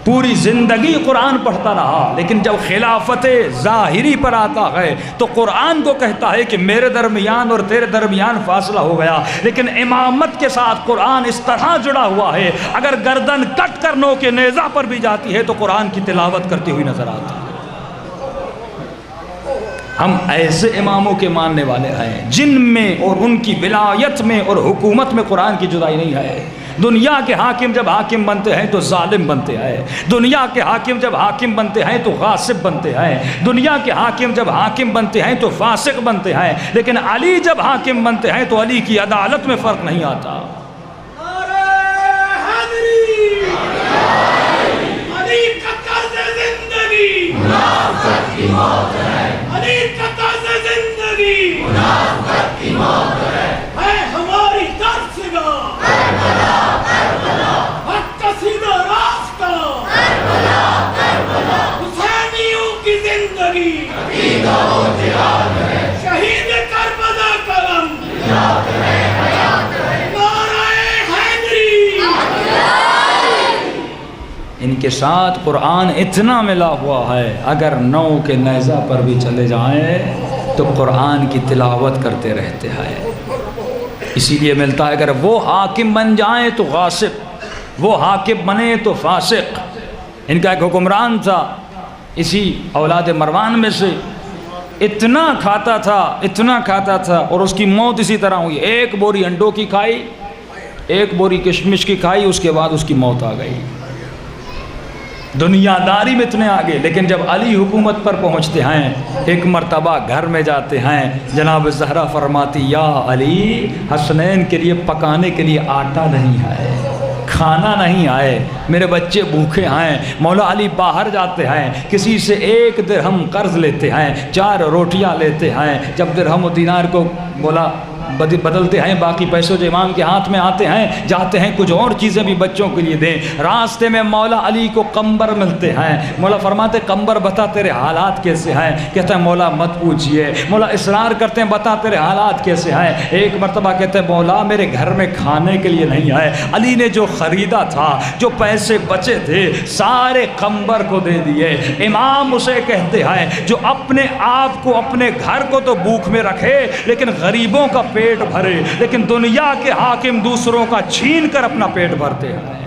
پوری زندگی قرآن پڑھتا رہا، لیکن جب خلافت ظاہری پر آتا ہے تو قرآن کو کہتا ہے کہ میرے درمیان اور تیرے درمیان فاصلہ ہو گیا. لیکن امامت کے ساتھ قرآن اس طرح جڑا ہوا ہے، اگر گردن کٹ کر نو کے نیزہ پر بھی جاتی ہے تو قرآن کی تلاوت کرتی ہوئی نظر آتی ہے. ہم ایسے اماموں کے ماننے والے ہیں جن میں اور ان کی ولایت میں اور حکومت میں قرآن کی جدائی نہیں ہے. دنیا کے حاکم جب حاکم بنتے ہیں تو ظالم بنتے ہیں، دنیا کے حاکم جب حاکم بنتے ہیں تو غاصب بنتے ہیں، دنیا کے حاکم جب حاکم بنتے ہیں تو فاسق بنتے ہیں، لیکن علی جب حاکم بنتے ہیں تو علی کی عدالت میں فرق نہیں آتا.
علی کا طرز زندگی منافقت کی موت ہے، علی کا طرز زندگی منافقت کی موت ہے. اے ہماری درسگاہ کربلا کربلا، حق کا سیدھا راستہ کربلا کربلا، حسینیوں کی زندگی عقیدہ و جہاد ہے، شہید کربلا کرم یاد رہے حیات رہے. نعرہ حیدری.
ان کے ساتھ قرآن اتنا ملا ہوا ہے اگر نو کے نیزہ پر بھی چلے جائیں تو قرآن کی تلاوت کرتے رہتے ہیں. اسی لیے ملتا ہے اگر وہ حاکم بن جائیں تو غاصب، وہ حاکم بنے تو فاسق. ان کا ایک حکمران تھا اسی اولاد مروان میں سے، اتنا کھاتا تھا اور اس کی موت اسی طرح ہوئی. ایک بوری انڈوں کی کھائی، ایک بوری کشمش کی کھائی، اس کے بعد اس کی موت آ گئی. دنیا داری میں اتنے آگے، لیکن جب علی حکومت پر پہنچتے ہیں ایک مرتبہ گھر میں جاتے ہیں، جناب زہرا فرماتی یا علی حسنین کے لیے پکانے کے لیے آٹا نہیں ہے، کھانا نہیں آئے، میرے بچے بھوکے ہیں. مولا علی باہر جاتے ہیں، کسی سے 1 درہم قرض لیتے ہیں، 4 روٹیاں لیتے ہیں. جب درہم و دینار کو مولا بدلتے ہیں، باقی پیسوں جو امام کے ہاتھ میں آتے ہیں، جاتے ہیں کچھ اور چیزیں بھی بچوں کے لیے دیں. راستے میں مولا علی کو قمبر ملتے ہیں. مولا فرماتے قمبر بتا تیرے حالات کیسے ہیں؟ کہتا ہے مولا مت پوچھئے. مولا اصرار کرتے ہیں بتا تیرے حالات کیسے ہیں؟ ایک مرتبہ کہتے ہیں مولا میرے گھر میں کھانے کے لیے نہیں ہے. علی نے جو خریدا تھا، جو پیسے بچے تھے، سارے قمبر کو دے دیے. امام اسے کہتے ہیں جو اپنے آپ کو، اپنے گھر کو تو بھوک میں رکھے لیکن غریبوں کا پیٹ بھرے، لیکن دنیا کے حاکم دوسروں کا چھین کر اپنا پیٹ بھرتے ہیں.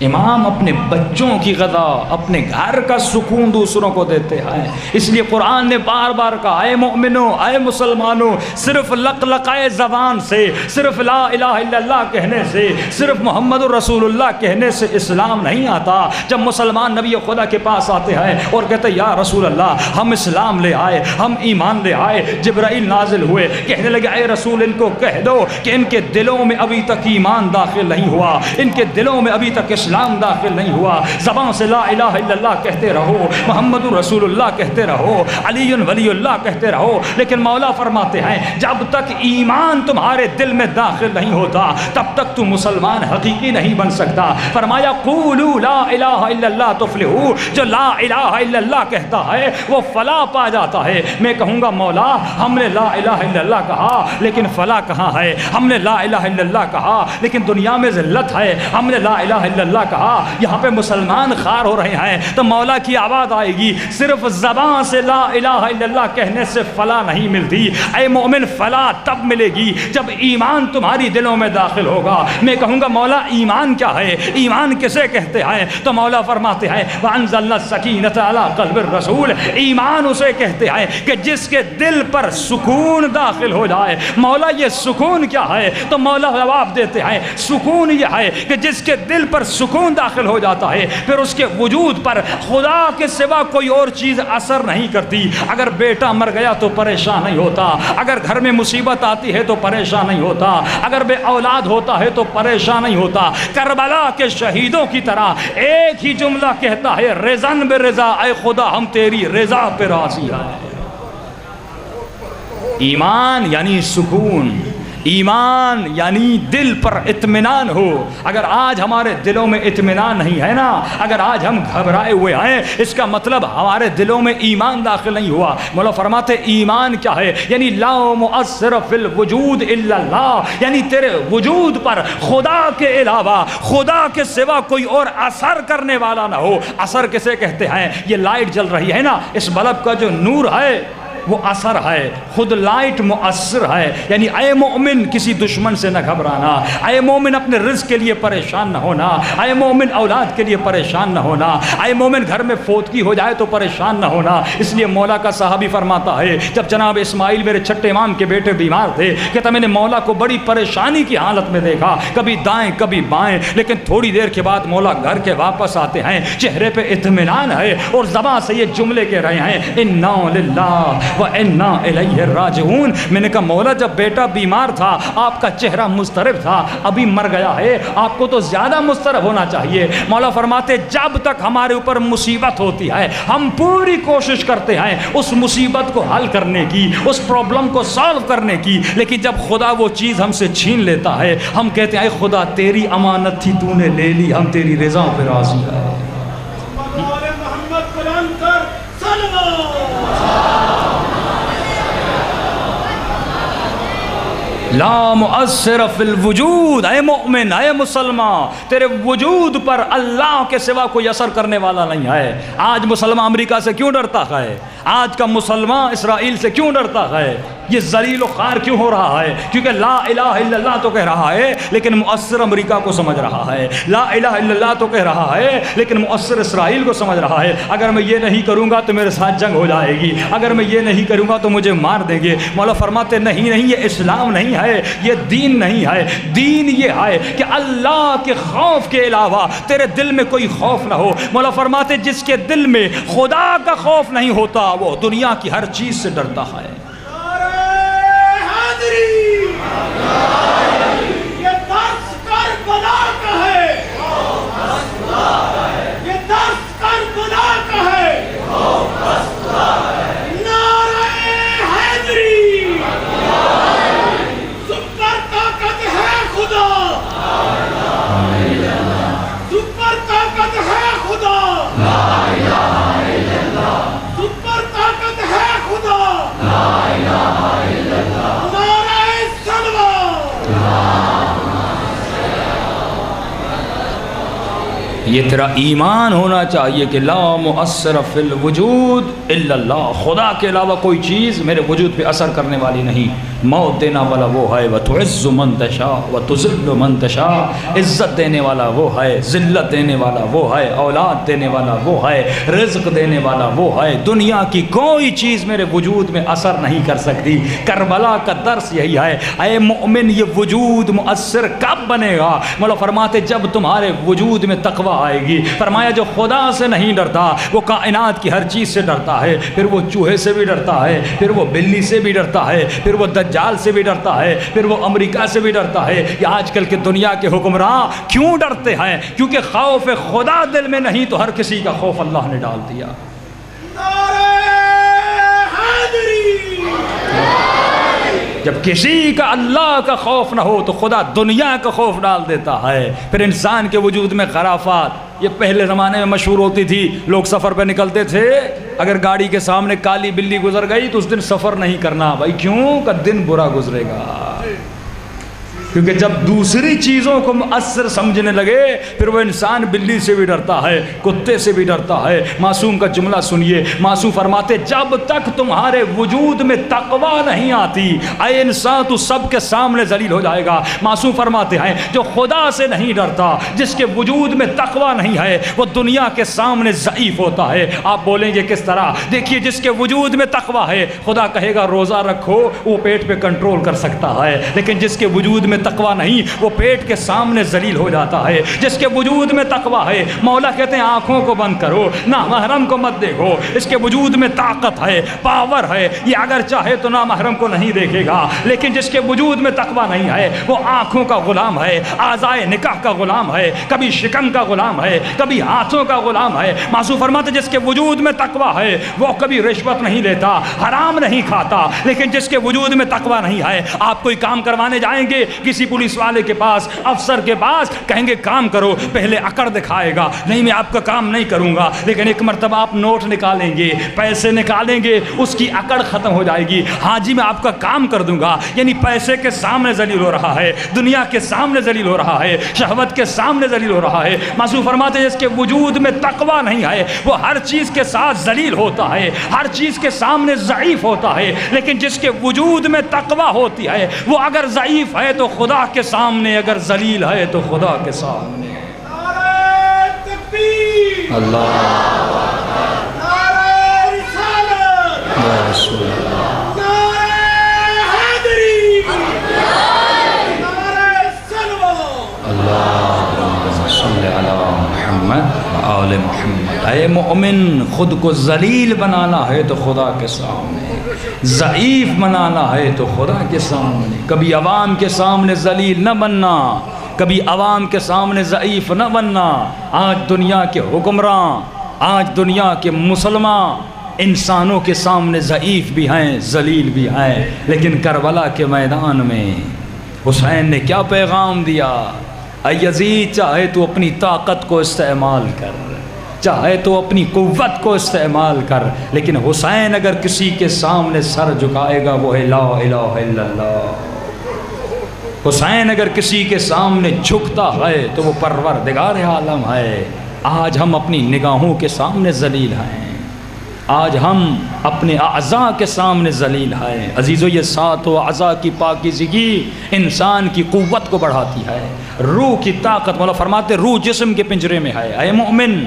امام اپنے بچوں کی غذا، اپنے گھر کا سکون دوسروں کو دیتے ہیں. اس لیے قرآن نے بار بار کہا اے مومنو، اے مسلمانوں، صرف لقلقائے زبان سے، صرف لا الہ الا اللہ کہنے سے، صرف محمد رسول اللہ کہنے سے اسلام نہیں آتا. جب مسلمان نبی خدا کے پاس آتے ہیں اور کہتے ہیں یا رسول اللہ ہم اسلام لے آئے، ہم ایمان لے آئے، جبرائیل نازل ہوئے، کہنے لگے اے رسول ان کو کہہ دو کہ ان کے دلوں میں ابھی تک ایمان داخل نہیں ہوا، ان کے دلوں میں ابھی تک اسلام داخل نہیں ہوا. زبان سے لا الہ الا اللہ کہتے رہو، محمد رسول اللہ کہتے رہو، علی ولی اللہ کہتے رہو، لیکن مولا فرماتے ہیں جب تک ایمان تمہارے دل میں داخل نہیں ہوتا تب تک تم مسلمان حقیقی نہیں بن سکتا. فرمایا قولوا لا الہ الا اللہ تفلحوا، جو لا الہ الا اللہ کہتا ہے وہ فلاح پا جاتا ہے. میں کہوں گا مولا ہم نے لا الہ الا اللہ کہا لیکن فلاح کہاں ہے؟ ہم نے لا الہ الا اللہ کہا لیکن دنیا میں ذلت ہے. ہم نے لا الہ الا اللہ اللہ کہا یہاں پہ مسلمان خوار ہو رہے ہیں تو مولا کی آواز آئے گی، صرف زبان سے لا الہ الا اللہ کہنے سے فلاح نہیں ملتی، اے مومن فلاح تب ملے گی جب ایمان تمہاری دلوں میں داخل ہوگا۔ میں کہوں گا مولا ایمان کیا ہے، ایمان کسے کہتے ہیں؟ تو مولا فرماتے ہیں وَأَنزَلْنَا السَّكِينَةَ عَلَىٰ قَلْبِ الرَّسُولِ، ایمان اسے کہتے ہیں کہ جس کے دل پر سکون داخل ہو جائے۔ مولا یہ سکون کیا ہے؟ تو مولا جواب دیتے ہیں سکون یہ ہے کہ جس کے دل پر سکون داخل ہو جاتا ہے پھر اس کے وجود پر خدا کے سوا کوئی اور چیز اثر نہیں کرتی۔ اگر بیٹا مر گیا تو پریشان نہیں ہوتا، اگر گھر میں مصیبت آتی ہے تو پریشان نہیں ہوتا، اگر بے اولاد ہوتا ہے تو پریشان نہیں ہوتا۔ کربلا کے شہیدوں کی طرح ایک ہی جملہ کہتا ہے رضن برضا، اے خدا ہم تیری رضا پہ راضی ہیں۔ ایمان یعنی سکون، ایمان یعنی دل پر اطمینان ہو۔ اگر آج ہمارے دلوں میں اطمینان نہیں ہے نا، اگر آج ہم گھبرائے ہوئے ہیں، اس کا مطلب ہمارے دلوں میں ایمان داخل نہیں ہوا۔ مولا فرماتے ایمان کیا ہے؟ یعنی لا مؤثر فی الوجود الا اللہ، یعنی تیرے وجود پر خدا کے علاوہ، خدا کے سوا کوئی اور اثر کرنے والا نہ ہو۔ اثر کسے کہتے ہیں؟ یہ لائٹ جل رہی ہے نا، اس بلب کا جو نور ہے وہ اثر ہے، خود لائٹ مؤثر ہے۔ یعنی اے مومن کسی دشمن سے نہ گھبرانا، اے مومن اپنے رزق کے لیے پریشان نہ ہونا، اے مومن اولاد کے لیے پریشان نہ ہونا، اے مومن گھر میں فوتگی ہو جائے تو پریشان نہ ہونا۔ اس لیے مولا کا صحابی فرماتا ہے جب جناب اسماعیل میرے چھٹے امام کے بیٹے بیمار تھے کہتا میں نے مولا کو بڑی پریشانی کی حالت میں دیکھا، کبھی دائیں کبھی بائیں، لیکن تھوڑی دیر کے بعد مولا گھر کے واپس آتے ہیں، چہرے پہ اطمینان ہے اور زبان سے یہ جملے کہہ رہے ہیں انا للہ وَإِنَّا إِلَيْهِ راجعون۔ میں نے کہا مولا جب بیٹا بیمار تھا آپ کا چہرہ مضطرب تھا، ابھی مر گیا ہے آپ کو تو زیادہ مضطرب ہونا چاہیے۔ مولا فرماتے جب تک ہمارے اوپر مصیبت ہوتی ہے ہم پوری کوشش کرتے ہیں اس مصیبت کو حل کرنے کی، اس پرابلم کو سالو کرنے کی، لیکن جب خدا وہ چیز ہم سے چھین لیتا ہے ہم کہتے ہیں اے خدا تیری امانت تھی تو نے لے لی، ہم تیری رضا پہ راضی ہیں۔
محمد قرآن کر
لا مؤثر فی الوجود، اے مومن اے مسلمان تیرے وجود پر اللہ کے سوا کوئی اثر کرنے والا نہیں ہے۔ آج مسلمان امریکہ سے کیوں ڈرتا ہے؟ آج کا مسلمان اسرائیل سے کیوں ڈرتا ہے؟ یہ ذلیل و خوار کیوں ہو رہا ہے؟ کیونکہ لا الہ الا اللہ تو کہہ رہا ہے لیکن مؤثر امریکہ کو سمجھ رہا ہے، لا الہ الا اللہ تو کہہ رہا ہے لیکن مؤثر اسرائیل کو سمجھ رہا ہے۔ اگر میں یہ نہیں کروں گا تو میرے ساتھ جنگ ہو جائے گی، اگر میں یہ نہیں کروں گا تو مجھے مار دیں گے۔ مولا فرماتے نہیں نہیں، یہ اسلام نہیں ہے، یہ دین نہیں ہے۔ دین یہ ہے کہ اللہ کے خوف کے علاوہ تیرے دل میں کوئی خوف نہ ہو۔ مولا فرماتے جس کے دل میں خدا کا خوف نہیں ہوتا وہ دنیا کی ہر چیز سے ڈرتا ہے۔
یہ درس کربلا کا ہے، یہ درس کربلا کا ہے۔ نعرہ حیدری، سپر طاقت ہے خدا، سپر طاقت ہے خدا، سپر طاقت ہے خدا۔
یہ تیرا ایمان ہونا چاہیے کہ لا مؤثر فی الوجود الا اللہ، خدا کے علاوہ کوئی چیز میرے وجود پہ اثر کرنے والی نہیں۔ موت دینا والا وہ ہے، وتعز من تشاء وتذل من تشاء، عزت دینے والا وہ ہے، ذلت دینے والا وہ ہے، اولاد دینے والا وہ ہے، رزق دینے والا وہ ہے۔ دنیا کی کوئی چیز میرے وجود میں اثر نہیں کر سکتی۔ کربلا کا درس یہی ہے۔ اے مومن یہ وجود مؤثر کب بنے گا؟ مولا فرماتے جب تمہارے وجود میں تقوی آئے گی۔ فرمایا جو خدا سے نہیں ڈرتا وہ کائنات کی ہر چیز سے ڈرتا ہے، پھر وہ چوہے سے بھی ڈرتا ہے، پھر وہ بلی سے بھی ڈرتا ہے، پھر وہ دجال سے بھی ڈرتا ہے، پھر وہ امریکہ سے بھی ڈرتا ہے۔ یہ آج کل کے دنیا کے حکمراں کیوں ڈرتے ہیں؟ کیونکہ خوف خدا دل میں نہیں تو ہر کسی کا خوف اللہ نے ڈال دیا۔ جب کسی کا اللہ کا خوف نہ ہو تو خدا دنیا کا خوف ڈال دیتا ہے۔ پھر انسان کے وجود میں خرافات، یہ پہلے زمانے میں مشہور ہوتی تھی، لوگ سفر پہ نکلتے تھے، اگر گاڑی کے سامنے کالی بلی گزر گئی تو اس دن سفر نہیں کرنا، بھائی کیوں کہ دن برا گزرے گا۔ کیونکہ جب دوسری چیزوں کو مؤثر سمجھنے لگے پھر وہ انسان بلی سے بھی ڈرتا ہے، کتے سے بھی ڈرتا ہے۔ معصوم کا جملہ سنیے، معصوم فرماتے جب تک تمہارے وجود میں تقوی نہیں آتی اے انسان تو سب کے سامنے ذلیل ہو جائے گا۔ معصوم فرماتے ہیں جو خدا سے نہیں ڈرتا، جس کے وجود میں تقوی نہیں ہے، وہ دنیا کے سامنے ضعیف ہوتا ہے۔ آپ بولیں گے کس طرح؟ دیکھیے جس کے وجود میں تقوی ہے خدا کہے گا روزہ رکھو، وہ پیٹ پہ کنٹرول کر سکتا ہے، لیکن جس کے وجود میں تقوی نہیں وہ پیٹ کے سامنے ذلیل ہو جاتا ہے۔ جس کے وجود میں تقوی ہے مولا کہتے ہیں آنکھوں کو بند کرو، نامحرم کو مت دیکھو، اس کے وجود میں طاقت ہے، پاور ہے، یہ اگر چاہے تو نامحرم کو نہیں دیکھے گا۔ لیکن جس کے وجود میں تقوی نہیں ہے وہ آنکھوں کا غلام ہے، اعضائے نکاح کا غلام ہے، کبھی شکم کا غلام ہے، کبھی ہاتھوں کا غلام ہے۔ معصوم فرماتے جس کے وجود میں تقوی ہے وہ کبھی رشوت نہیں لیتا، حرام نہیں کھاتا، لیکن جس کے وجود میں تقوی نہیں ہے آپ کوئی کام کروانے جائیں گے کسی پولیس والے کے پاس، افسر کے پاس، کہیں گے کام کرو، پہلے اکڑ دکھائے گا، نہیں میں آپ کا کام نہیں کروں گا، لیکن ایک مرتبہ آپ نوٹ نکالیں گے، پیسے نکالیں گے، اس کی اکڑ ختم ہو جائے گی، ہاں جی میں آپ کا کام کر دوں گا۔ یعنی پیسے کے سامنے ذلیل ہو رہا ہے، دنیا کے سامنے ذلیل ہو رہا ہے، شہوت کے سامنے ذلیل ہو رہا ہے۔ معصوم فرماتے ہیں جس کے وجود میں تقوی نہیں ہے وہ ہر چیز کے ساتھ ذلیل ہوتا ہے، ہر چیز کے سامنے ضعیف ہوتا ہے، لیکن جس کے وجود میں تقوی ہوتی ہے وہ اگر ضعیف ہے تو خدا کے سامنے، اگر ذلیل ہے تو خدا کے سامنے۔
نعرہ تکبیر،
اللہ
نعرہ رسالت،
یا رسول اللہ،
نعرہ حیدری، نعرہ سلوہ۔
اللہم صلی علی محمد و آل محمد۔ اے مومن خود کو ذلیل بنانا ہے تو خدا کے سامنے، ضعیف بنانا ہے تو خدا کے سامنے۔ کبھی عوام کے سامنے ذلیل نہ بننا، کبھی عوام کے سامنے ضعیف نہ بننا۔ آج دنیا کے حکمراں، آج دنیا کے مسلمان انسانوں کے سامنے ضعیف بھی ہیں، ذلیل بھی ہیں، لیکن کربلا کے میدان میں حسین نے کیا پیغام دیا؟ اے یزید چاہے تو اپنی طاقت کو استعمال کر، چاہے تو اپنی قوت کو استعمال کر، لیکن حسین اگر کسی کے سامنے سر جھکائے گا وہ ہے لا الہ الا اللہ۔ حسین اگر کسی کے سامنے جھکتا ہے تو وہ پروردگار عالم ہے۔ آج ہم اپنی نگاہوں کے سامنے ذلیل ہیں، آج ہم اپنے اعضاء کے سامنے ذلیل ہیں۔ عزیزو یہ ساتوں اعضاء کی پاکیزگی انسان کی قوت کو بڑھاتی ہے، روح کی طاقت۔ مولا فرماتے روح جسم کے پنجرے میں ہے۔ اے مومن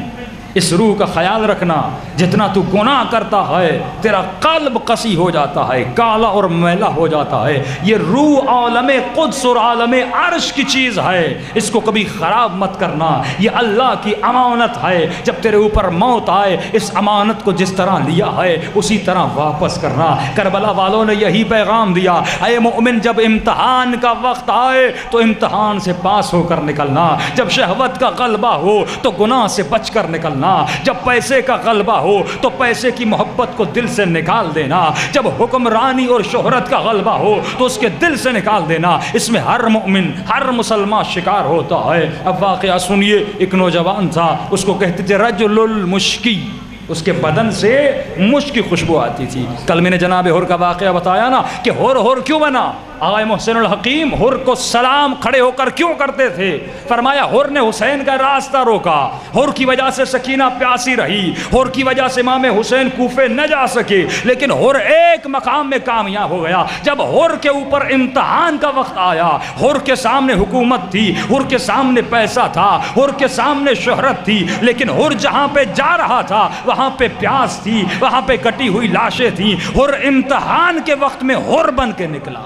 اس روح کا خیال رکھنا، جتنا تو گناہ کرتا ہے تیرا قلب قسی ہو جاتا ہے، کالا اور میلا ہو جاتا ہے۔ یہ روح عالم قدس اور عالم عرش کی چیز ہے، اس کو کبھی خراب مت کرنا، یہ اللہ کی امانت ہے۔ جب تیرے اوپر موت آئے اس امانت کو جس طرح لیا ہے اسی طرح واپس کرنا۔ کربلا والوں نے یہی پیغام دیا، اے مومن جب امتحان کا وقت آئے تو امتحان سے پاس ہو کر نکلنا، جب شہوت کا غلبہ ہو تو گناہ سے بچ کر نکلنا، جب پیسے کا غلبہ ہو تو پیسے کی محبت کو دل سے نکال دینا، جب حکمرانی اور شہرت کا غلبہ ہو تو اس کے دل سے نکال دینا۔ اس میں ہر مومن، ہر مسلمان شکار ہوتا ہے۔ اب واقعہ سنیے، ایک نوجوان تھا، اس کو کہتے تھے رجل المشکی، اس کے بدن سے مشک کی خوشبو آتی تھی۔ کل میں نے جناب ہر کا واقعہ بتایا نا کہ ہر کیوں بنا؟ آقا محسن الحکیم ہر کو سلام کھڑے ہو کر کیوں کرتے تھے؟ فرمایا ہر نے حسین کا راستہ روکا، ہر کی وجہ سے سکینہ پیاسی رہی، ہر کی وجہ سے امام حسین کوفے نہ جا سکے، لیکن ہر ایک مقام میں کامیاب ہو گیا۔ جب ہر کے اوپر امتحان کا وقت آیا، ہر کے سامنے حکومت تھی، ہر کے سامنے پیسہ تھا، ہر کے سامنے شہرت تھی، لیکن ہر جہاں پہ جا رہا تھا وہاں پہ پیاس تھی، وہاں پہ کٹی ہوئی لاشیں تھیں۔ ہر امتحان کے وقت میں ہر بن کے نکلا۔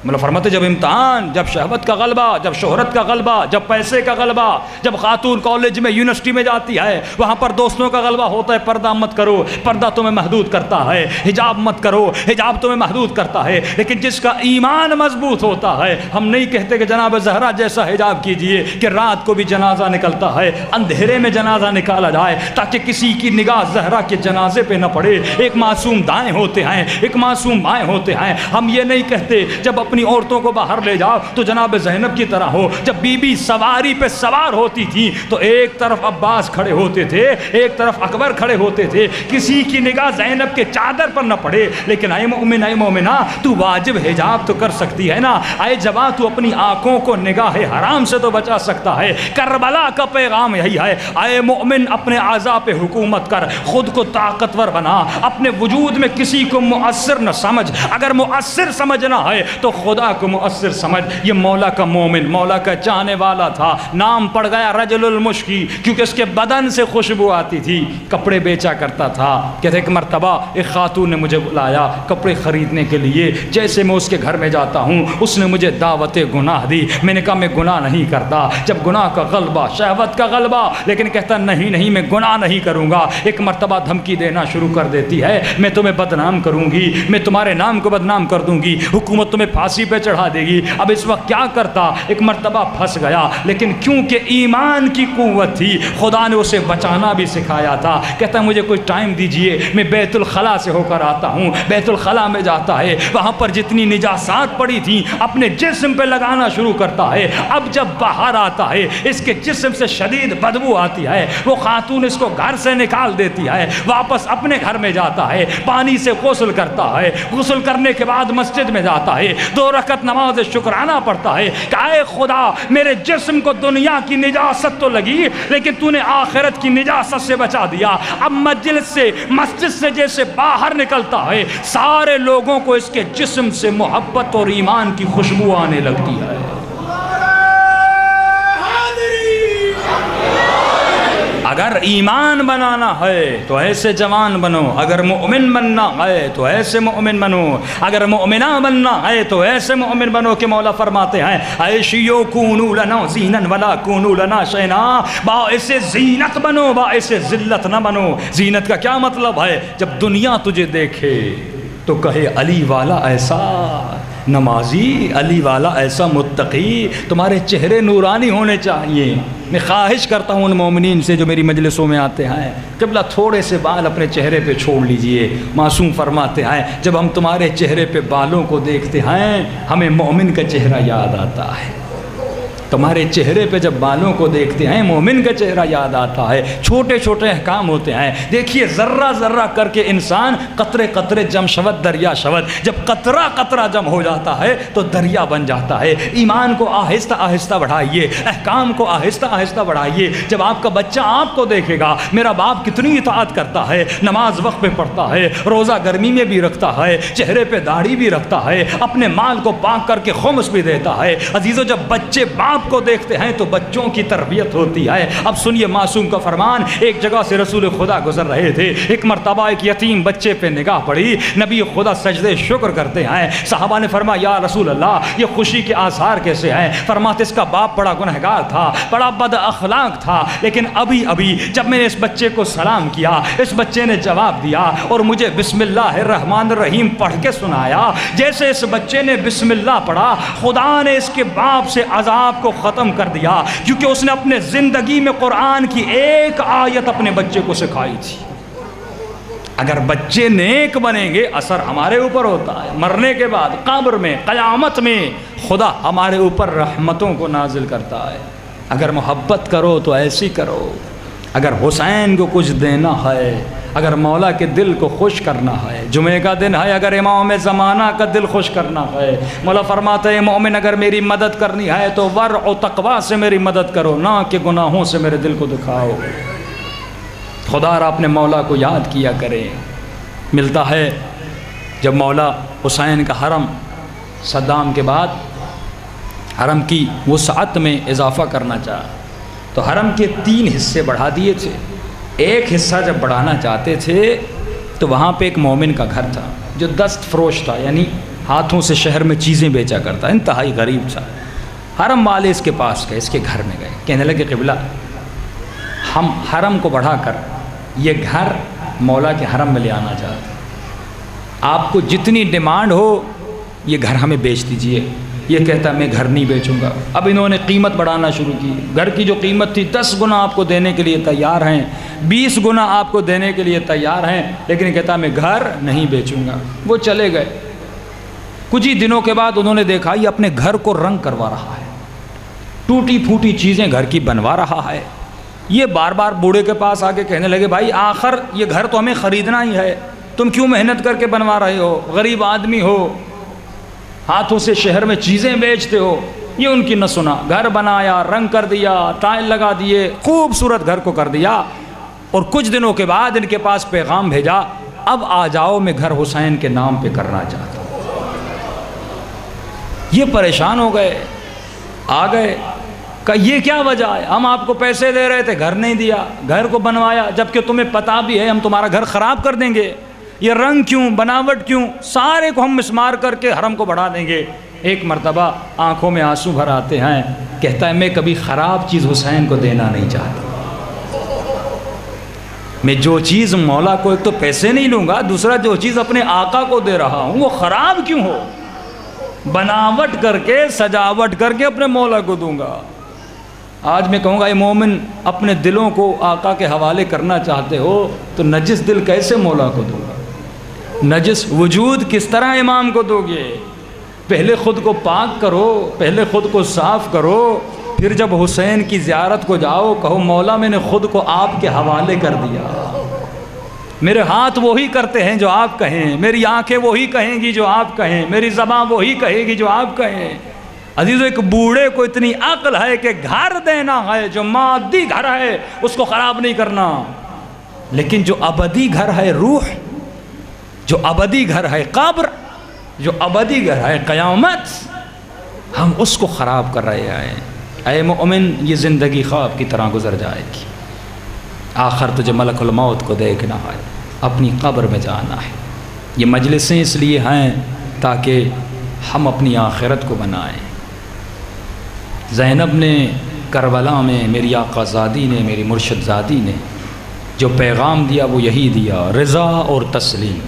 مطلب فرماتے جب امتحان، جب شہوت کا غلبہ، جب شہرت کا غلبہ، جب پیسے کا غلبہ، جب خاتون کالج میں یونیورسٹی میں جاتی ہے وہاں پر دوستوں کا غلبہ ہوتا ہے، پردہ مت کرو، پردہ تمہیں محدود کرتا ہے، حجاب مت کرو، حجاب تمہیں محدود کرتا ہے۔ لیکن جس کا ایمان مضبوط ہوتا ہے، ہم نہیں کہتے کہ جناب زہرا جیسا حجاب کیجئے کہ رات کو بھی جنازہ نکلتا ہے، اندھیرے میں جنازہ نکالا جائے تاکہ کسی کی نگاہ زہرا کے جنازے پہ نہ پڑے۔ ایک معصوم دائیں ہوتے ہیں، ایک معصوم بائیں ہوتے ہیں۔ ہم یہ نہیں کہتے جب اپنی عورتوں کو باہر لے جاؤ تو جناب زینب کی طرح ہو. جب بی بی سواری پہ سوار ہوتی تھی تو ایک طرف عباس کھڑے ہوتے تھے, ایک طرف اکبر کھڑے ہوتے تھے. کسی کی نگاہ زینب کے چادر پر نہ پڑے, لیکن اے مومن اے مومنہ, تو واجب حجاب تو کر سکتی ہے نا. اے جوان, تو اپنی آنکھوں کو نگاہ حرام سے تو بچا سکتا ہے. کربلا کا پیغام یہی ہے. اے مومن, اپنے اعضاء پہ حکومت کر, خود کو طاقتور بنا, اپنے وجود میں کسی کو مؤثر نہ سمجھ. اگر مؤثر سمجھنا ہے تو خدا کو مؤثر سمجھ. یہ مولا کا مومن, مولا کا چاہنے والا تھا. نام پڑ گیا رجل المشکی, کیونکہ اس کے بدن سے خوشبو آتی تھی. کپڑے بیچا کرتا تھا. کہتے ایک مرتبہ ایک خاتون نے مجھے بلایا کپڑے خریدنے کے لیے. جیسے میں اس کے گھر میں جاتا ہوں, اس نے مجھے دعوت گناہ دی. میں نے کہا میں گناہ نہیں کرتا. جب گناہ کا غلبہ, شہوت کا غلبہ, لیکن کہتا نہیں نہیں میں گناہ نہیں کروں گا. ایک مرتبہ دھمکی دینا شروع کر دیتی ہے, میں تمہیں بدنام کروں گی, میں تمہارے نام کو بدنام کر دوں گی, حکومت تمہیں پھانسی پہ چڑھا دے گی. اب اس وقت کیا کرتا؟ ایک مرتبہ پھنس گیا, لیکن کیونکہ ایمان کی قوت تھی خدا نے اسے بچانا بھی سکھایا تھا. کہتا ہے مجھے کوئی ٹائم دیجئے, میں بیت الخلا سے ہو کر آتا ہوں. بیت الخلا میں جاتا ہے, وہاں پر جتنی نجاسات پڑی تھیں اپنے جسم پہ لگانا شروع کرتا ہے. اب جب باہر آتا ہے اس کے جسم سے شدید بدبو آتی ہے. وہ خاتون اس کو گھر سے نکال دیتی ہے, واپس اپنے گھر میں جاتا ہے, پانی سے غسل کرتا ہے. غسل کرنے کے بعد مسجد میں جاتا ہے, 2 رکعت نماز شکرانہ پڑھتا ہے کہ اے خدا, میرے جسم کو دنیا کی نجاست تو لگی لیکن تو نے آخرت کی نجاست سے بچا دیا. اب مسجد سے جیسے باہر نکلتا ہے, سارے لوگوں کو اس کے جسم سے محبت اور ایمان کی خوشبو آنے لگتی ہے. اگر ایمان بنانا ہے تو ایسے جوان بنو, اگر مؤمن بننا ہے تو ایسے مؤمن بنو, اگر مؤمنہ بننا ہے تو ایسے مؤمن بنو. کہ مولا فرماتے ہیں عیشیو کونو لنا زینن ولا کونو لنا شینا, باعث زینت بنو باعث ذلت نہ بنو. زینت کا کیا مطلب ہے؟ جب دنیا تجھے دیکھے تو کہے علی والا ایسا نمازی, علی والا ایسا متقی, تمہارے چہرے نورانی ہونے چاہیے. میں خواہش کرتا ہوں ان مومنین سے جو میری مجلسوں میں آتے ہیں, قبلہ تھوڑے سے بال اپنے چہرے پہ چھوڑ لیجئے. معصوم فرماتے ہیں جب ہم تمہارے چہرے پہ بالوں کو دیکھتے ہیں ہمیں مومن کا چہرہ یاد آتا ہے. تمہارے چہرے پہ جب بالوں کو دیکھتے ہیں مومن کا چہرہ یاد آتا ہے. چھوٹے چھوٹے احکام ہوتے ہیں. دیکھیے ذرہ ذرہ کر کے انسان, قطرے قطرے جم شود دریا شود, جب قطرہ قطرہ جم ہو جاتا ہے تو دریا بن جاتا ہے. ایمان کو آہستہ آہستہ بڑھائیے, احکام کو آہستہ آہستہ بڑھائیے. جب آپ کا بچہ آپ کو دیکھے گا میرا باپ کتنی اطاعت کرتا ہے, نماز وقت پہ پڑھتا ہے, روزہ گرمی میں بھی رکھتا ہے, چہرے پہ داڑھی بھی رکھتا ہے, اپنے مال کو پاک کر کے خمس بھی دیتا ہے. عزیزو, جب بچے باپ کو دیکھتے ہیں تو بچوں کی تربیت ہوتی ہے. اب سنیے معصوم کا فرمان. ایک جگہ سے رسول خدا گزر رہے تھے, ایک مرتبہ ایک یتیم بچے پہ نگاہ پڑی. نبی خدا سجدے شکر کرتے ہیں. صحابہ نے فرمایا یا رسول اللہ یہ خوشی کے آثار کیسے ہیں؟ فرماتے اس کا باپ بڑا گنہگار تھا, بڑا بد اخلاق تھا, لیکن ابھی جب میں نے اس بچے کو سلام کیا اس بچے نے جواب دیا اور مجھے بسم اللہ الرحمن الرحیم پڑھ کے سنایا. جیسے اس بچے نے بسم اللہ پڑھا خدا نے اس کے باپ سے عذاب کو ختم کر دیا, کیونکہ اس نے اپنے زندگی میں قرآن کی ایک آیت اپنے بچے کو سکھائی تھی. اگر بچے نیک بنیں گے اثر ہمارے اوپر ہوتا ہے. مرنے کے بعد قبر میں قیامت میں خدا ہمارے اوپر رحمتوں کو نازل کرتا ہے. اگر محبت کرو تو ایسی کرو. اگر حسین کو کچھ دینا ہے, اگر مولا کے دل کو خوش کرنا ہے, جمعے کا دن ہے, اگر امام زمانہ کا دل خوش کرنا ہے, مولا فرماتے ہیں مومن اگر میری مدد کرنی ہے تو ورع و تقوی سے میری مدد کرو, نہ کہ گناہوں سے میرے دل کو دکھاؤ. خدا را اپنے مولا کو یاد کیا کریں. ملتا ہے جب مولا حسین کا حرم صدام کے بعد حرم کی وسعت میں اضافہ کرنا چاہا تو حرم کے 3 حصے بڑھا دیے تھے. ایک حصہ جب بڑھانا چاہتے تھے تو وہاں پہ ایک مومن کا گھر تھا جو دست فروش تھا, یعنی ہاتھوں سے شہر میں چیزیں بیچا کرتا, انتہائی غریب تھا. حرم والے اس کے پاس گئے, اس کے گھر میں گئے, کہنے لگے قبلہ ہم حرم کو بڑھا کر یہ گھر مولا کے حرم میں لے آنا چاہتے ہیں, آپ کو جتنی ڈیمانڈ ہو یہ گھر ہمیں بیچ دیجئے. یہ کہتا ہے میں گھر نہیں بیچوں گا. اب انہوں نے قیمت بڑھانا شروع کی. گھر کی جو قیمت تھی 10 گنا آپ کو دینے کے لیے تیار ہیں, 20 گنا آپ کو دینے کے لیے تیار ہیں, لیکن کہتا ہے میں گھر نہیں بیچوں گا. وہ چلے گئے. کچھ ہی دنوں کے بعد انہوں نے دیکھا یہ اپنے گھر کو رنگ کروا رہا ہے، ٹوٹی پھوٹی چیزیں گھر کی بنوا رہا ہے۔ یہ بار بار بوڑھے کے پاس آ کے کہنے لگے بھائی آخر یہ گھر تو ہمیں خریدنا ہی ہے، تم کیوں محنت کر کے بنوا رہے ہو؟ غریب آدمی ہو، ہاتھوں سے شہر میں چیزیں بیچتے ہو۔ یہ ان کی نہ سنا، گھر بنایا، رنگ کر دیا، ٹائل لگا دیے، خوبصورت گھر کو کر دیا۔ اور کچھ دنوں کے بعد ان کے پاس پیغام بھیجا، اب آ جاؤ میں گھر حسین کے نام پہ کرنا چاہتا ہوں۔ یہ پریشان ہو گئے، آ گئے، کہ یہ کیا وجہ ہے؟ ہم آپ کو پیسے دے رہے تھے، گھر نہیں دیا، گھر کو بنوایا، جبکہ تمہیں پتا بھی ہے ہم تمہارا گھر خراب کر دیں گے، یہ رنگ کیوں، بناوٹ کیوں، سارے کو ہم مسمار کر کے حرم کو بڑھا دیں گے۔ ایک مرتبہ آنکھوں میں آنسو بھر آتے ہیں، کہتا ہے میں کبھی خراب چیز حسین کو دینا نہیں چاہتا، میں جو چیز مولا کو، ایک تو پیسے نہیں لوں گا، دوسرا جو چیز اپنے آقا کو دے رہا ہوں وہ خراب کیوں ہو، بناوٹ کر کے سجاوٹ کر کے اپنے مولا کو دوں گا۔ آج میں کہوں گا اے مومن، اپنے دلوں کو آقا کے حوالے کرنا چاہتے ہو تو نجس دل کیسے مولا کو دوں گا؟ نجس وجود کس طرح امام کو دو گے؟ پہلے خود کو پاک کرو، پہلے خود کو صاف کرو، پھر جب حسین کی زیارت کو جاؤ کہو مولا میں نے خود کو آپ کے حوالے کر دیا، میرے ہاتھ وہی کرتے ہیں جو آپ کہیں، میری آنکھیں وہی کہیں گی جو آپ کہیں، میری زبان وہی کہے گی جو آپ کہیں۔ عزیزو، ایک بوڑھے کو اتنی عقل ہے کہ گھر دینا ہے، جو مادی گھر ہے اس کو خراب نہیں کرنا، لیکن جو ابدی گھر ہے روح، جو ابدی گھر ہے قبر، جو ابدی گھر ہے قیامت، ہم اس کو خراب کر رہے ہیں۔ اے مومن، یہ زندگی خواب کی طرح گزر جائے گی، آخر تجھے ملک الموت کو دیکھنا ہے، اپنی قبر میں جانا ہے۔ یہ مجلسیں اس لیے ہیں تاکہ ہم اپنی آخرت کو بنائیں۔ زینب نے کربلا میں، میری آقا زادی نے، میری مرشد زادی نے جو پیغام دیا وہ یہی دیا، رضا اور تسلیم۔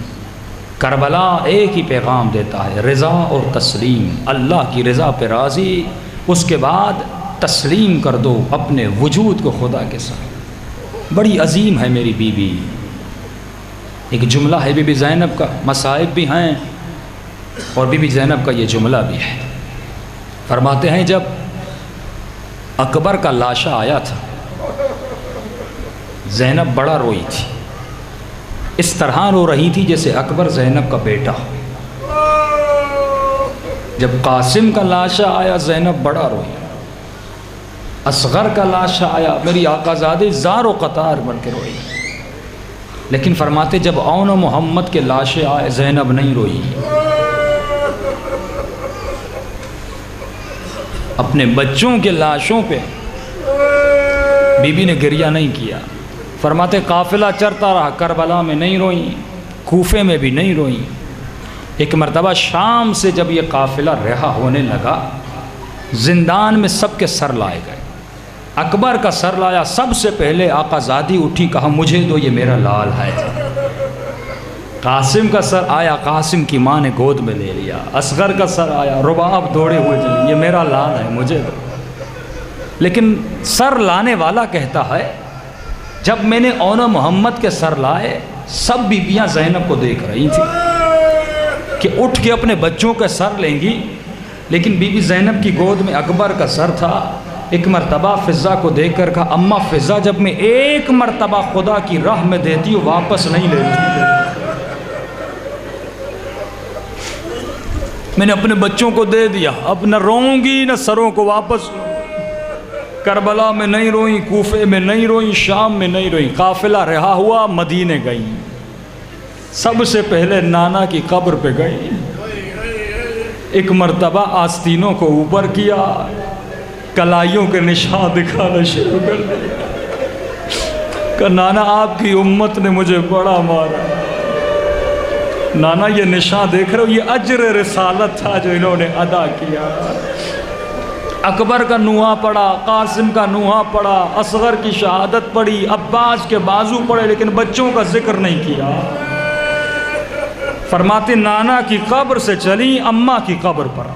کربلا ایک ہی پیغام دیتا ہے، رضا اور تسلیم، اللہ کی رضا پہ راضی، اس کے بعد تسلیم کر دو اپنے وجود کو خدا کے ساتھ۔ بڑی عظیم ہے میری بیوی۔ ایک جملہ ہے بی بی زینب کا، مصائب بھی ہیں اور بی بی زینب کا یہ جملہ بھی ہے۔ فرماتے ہیں جب اکبر کا لاشا آیا تھا، زینب بڑا روئی تھی، اس طرح رو رہی تھی جیسے اکبر زینب کا بیٹا ہو۔ جب قاسم کا لاشا آیا زینب بڑا روئی، اصغر کا لاشا آیا میری آقا زادی زار و قطار بن کے روئی، لیکن فرماتے جب اون و محمد کے لاشے آئے زینب نہیں روئی، اپنے بچوں کے لاشوں پہ بی بی نے گریہ نہیں کیا۔ فرماتے قافلہ چرتا رہا، کربلا میں نہیں روئیں، کوفے میں بھی نہیں روئیں۔ ایک مرتبہ شام سے جب یہ قافلہ رہا ہونے لگا، زندان میں سب کے سر لائے گئے، اکبر کا سر لایا، سب سے پہلے آقا زادی اٹھی، کہا مجھے دو، یہ میرا لال ہے۔ قاسم کا سر آیا، قاسم کی ماں نے گود میں لے لیا۔ اصغر کا سر آیا، رباب دوڑے ہوئے چلے، یہ میرا لال ہے، مجھے دو۔ لیکن سر لانے والا کہتا ہے جب میں نے اون محمد کے سر لائے، سب بیویاں زینب کو دیکھ رہی تھیں کہ اٹھ کے اپنے بچوں کے سر لیں گی، لیکن بی بی زینب کی گود میں اکبر کا سر تھا۔ ایک مرتبہ فضہ کو دیکھ کر کہا اماں فضہ، جب میں ایک مرتبہ خدا کی راہ میں دیتی ہوں واپس نہیں لیتی، میں نے اپنے بچوں کو دے دیا، اب نہ روؤں گی نہ سروں کو واپس۔ کربلا میں نہیں روئیں، کوفے میں نہیں روئیں، شام میں نہیں روئیں، قافلہ رہا ہوا مدینے گئیں، سب سے پہلے نانا کی قبر پہ گئیں۔ ایک مرتبہ آستینوں کو اوپر کیا، کلائیوں کے نشان دکھانا شروع کر دیا، کہ نانا آپ کی امت نے مجھے بڑا مارا، نانا یہ نشان دیکھ رہے ہو، یہ اجر رسالت تھا جو انہوں نے ادا کیا۔ اکبر کا نوحہ پڑا، قاسم کا نوحہ پڑا، اصغر کی شہادت پڑی، عباس کے بازو پڑے، لیکن بچوں کا ذکر نہیں کیا۔ فرماتے نانا کی قبر سے چلی اماں کی قبر پر،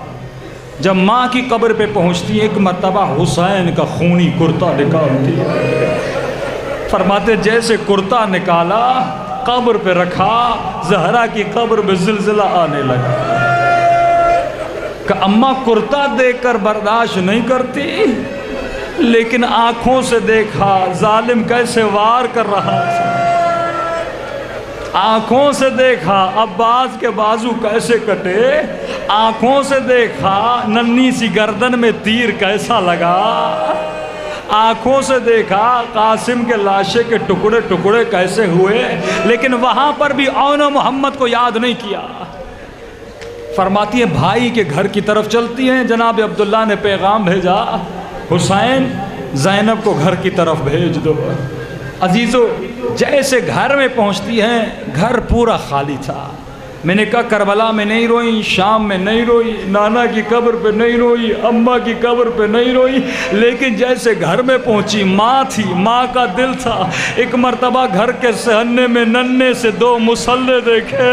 جب ماں کی قبر پہ پہنچتی ایک مرتبہ حسین کا خونی کرتا نکالتی، فرماتے جیسے کرتا نکالا قبر پہ رکھا، زہرا کی قبر میں زلزلہ آنے لگا، کہ اماں کرتا دیکھ کر برداشت نہیں کرتی، لیکن آنکھوں سے دیکھا ظالم کیسے وار کر رہا تھا، آنکھوں سے دیکھا عباس کے بازو کیسے کٹے، آنکھوں سے دیکھا ننھی سی گردن میں تیر کیسا لگا، آنکھوں سے دیکھا قاسم کے لاشے کے ٹکڑے ٹکڑے کیسے ہوئے، لیکن وہاں پر بھی اون محمد کو یاد نہیں کیا۔ فرماتی ہے بھائی کے گھر کی طرف چلتی ہیں، جناب عبداللہ نے پیغام بھیجا حسین زینب کو گھر کی طرف بھیج دو۔ عزیزو جیسے گھر میں پہنچتی ہیں گھر پورا خالی تھا۔ میں نے کہا کربلا میں نہیں روئی، شام میں نہیں روئی، نانا کی قبر پہ نہیں روئی، اماں کی قبر پہ نہیں روئی، لیکن جیسے گھر میں پہنچی ماں تھی، ماں کا دل تھا۔ ایک مرتبہ گھر کے صحنے میں ننھے سے 2 مصلے دیکھے،